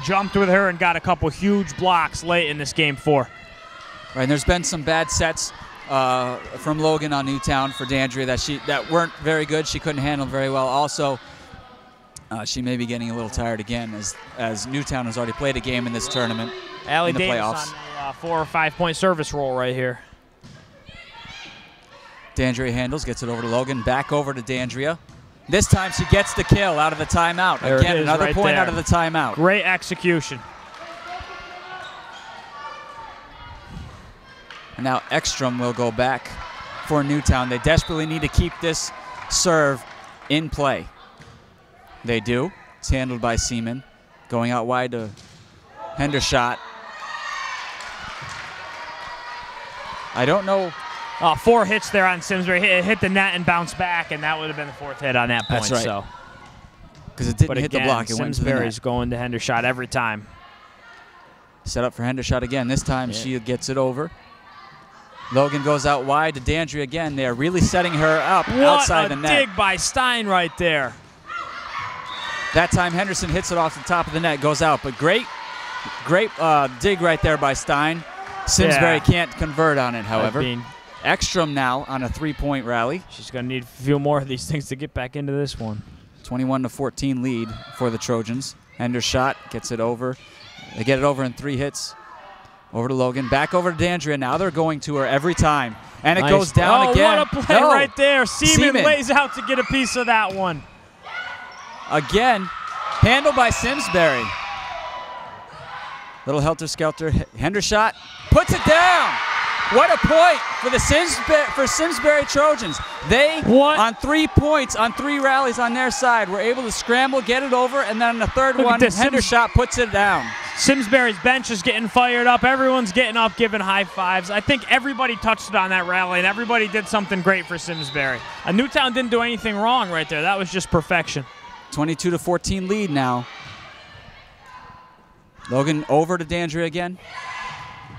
jumped with her and got a couple huge blocks late in this game 4. Right, and there's been some bad sets from Logan on Newtown for D'Andrea that weren't very good. She couldn't handle very well. Also, she may be getting a little tired again as Newtown has already played a game in this tournament. Allie in the Davis playoffs. On a 4 or 5 point service roll right here. D'Andrea handles, gets it over to Logan, back over to D'Andrea. This time she gets the kill out of the timeout. There Again, it is, another right point there. out of the timeout. Great execution. And now Ekstrom will go back for Newtown. They desperately need to keep this serve in play. They do. It's handled by Seaman. Going out wide to Hendershot. I don't know. 4 hits there on Simsbury. Hit the net and bounced back, and that would have been the 4th hit on that point. That's right. So. Because it didn't But hit again, the block. It went to the Simsbury's net. going to Hendershot every time. Set up for Hendershot again. This time she gets it over. Logan goes out wide to D'Andrea again. They're really setting her up outside the net. What a dig by Stein right there. That time Henderson hits it off the top of the net, goes out. But great dig right there by Stein. Simsbury can't convert on it, however. Ekstrom now on a 3-point rally. She's going to need a few more of these things to get back into this one. 21-14 lead for the Trojans. Hendershot gets it over. They get it over in 3 hits. Over to Logan, back over to D'Andrea. Now they're going to her every time. And it goes down again. What a play right there. Seaman lays out to get a piece of that one. Again, handled by Simsbury. Little helter-skelter. Hendershot puts it down. What a point for the Simsbury Trojans. They, on 3 points, on 3 rallies on their side, were able to scramble, get it over, and then on the third one, Hendershot puts it down. Simsbury's bench is getting fired up. Everyone's getting up, giving high fives. I think everybody touched it on that rally, and everybody did something great for Simsbury. Newtown didn't do anything wrong right there. That was just perfection. 22-14 lead now. Logan over to D'Andrea again.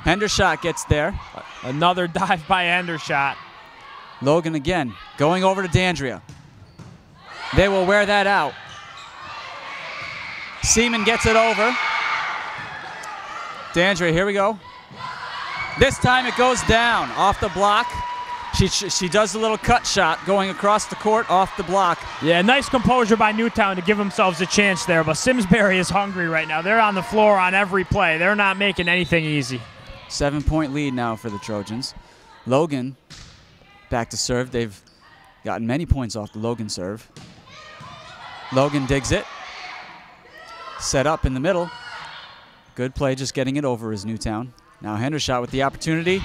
Hendershot gets there. Another dive by Hendershot. Logan again, going over to D'Andrea. They will wear that out. Seaman gets it over. D'Andrea, here we go. This time it goes down off the block. She does a little cut shot going across the court off the block. Yeah, nice composure by Newtown to give themselves a chance there, but Simsbury is hungry right now. They're on the floor on every play. They're not making anything easy. 7-point lead now for the Trojans. Logan back to serve. They've gotten many points off the Logan serve. Logan digs it. Set up in the middle. Good play, just getting it over is Newtown. Now Hendershot with the opportunity.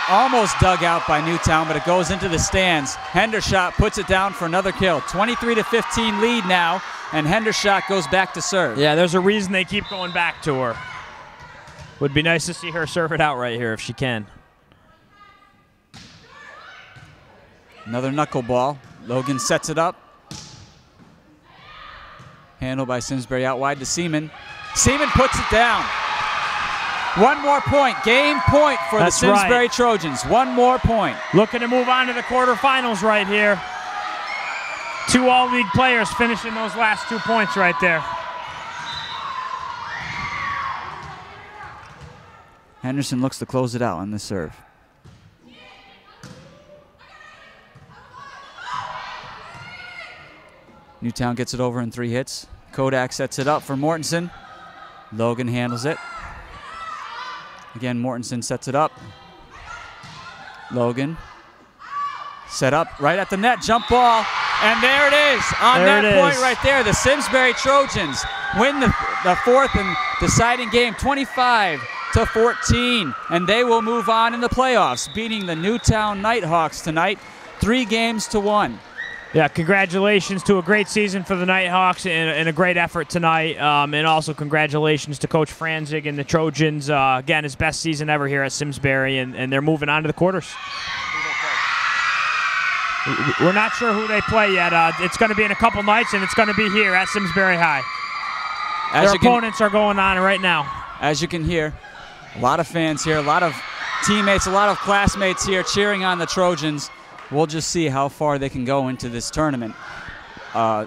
Almost dug out by Newtown, but it goes into the stands. Hendershot puts it down for another kill. 23-15 lead now, and Hendershot goes back to serve. Yeah, there's a reason they keep going back to her. Would be nice to see her serve it out right here if she can. Another knuckleball. Logan sets it up. Handled by Simsbury out wide to Seaman. Seaman puts it down. One more point. Game point for the Simsbury Trojans. One more point. Looking to move on to the quarterfinals right here. 2 all-league players finishing those last 2 points right there. Henderson looks to close it out on the serve. Newtown gets it over in 3 hits. Kodak sets it up for Mortensen. Logan handles it. Again, Mortensen sets it up. Logan set up right at the net. Jump ball. And there it is. On that point right there, the Simsbury Trojans win the 4th and deciding game 25-14. And they will move on in the playoffs, beating the Newtown Nighthawks tonight 3-1. Yeah, congratulations to a great season for the Nighthawks and a great effort tonight. And also congratulations to Coach Franzig and the Trojans. Again, his best season ever here at Simsbury, and they're moving on to the quarters. We're not sure who they play yet. It's going to be in a couple nights, and it's going to be here at Simsbury High. Their opponents are going on right now. As you can hear, A lot of fans here, a lot of teammates, a lot of classmates here cheering on the Trojans. We'll just see how far they can go into this tournament. I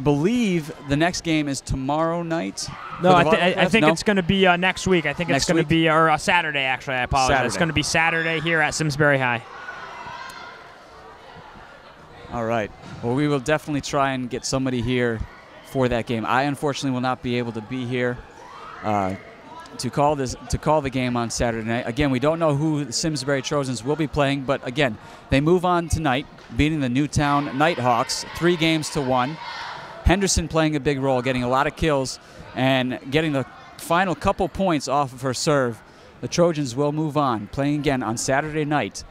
believe the next game is tomorrow night. No, I think it's going to be next week. I think it's going to be Saturday, actually. I apologize. Saturday. It's going to be Saturday here at Simsbury High. All right. Well, we will definitely try and get somebody here for that game. I unfortunately will not be able to be here to call the game on Saturday night. Again, we don't know who the Simsbury Trojans will be playing, but again, they move on tonight, beating the Newtown Nighthawks 3-1. Henderson playing a big role, getting a lot of kills and getting the final couple points off of her serve. The Trojans will move on, playing again on Saturday night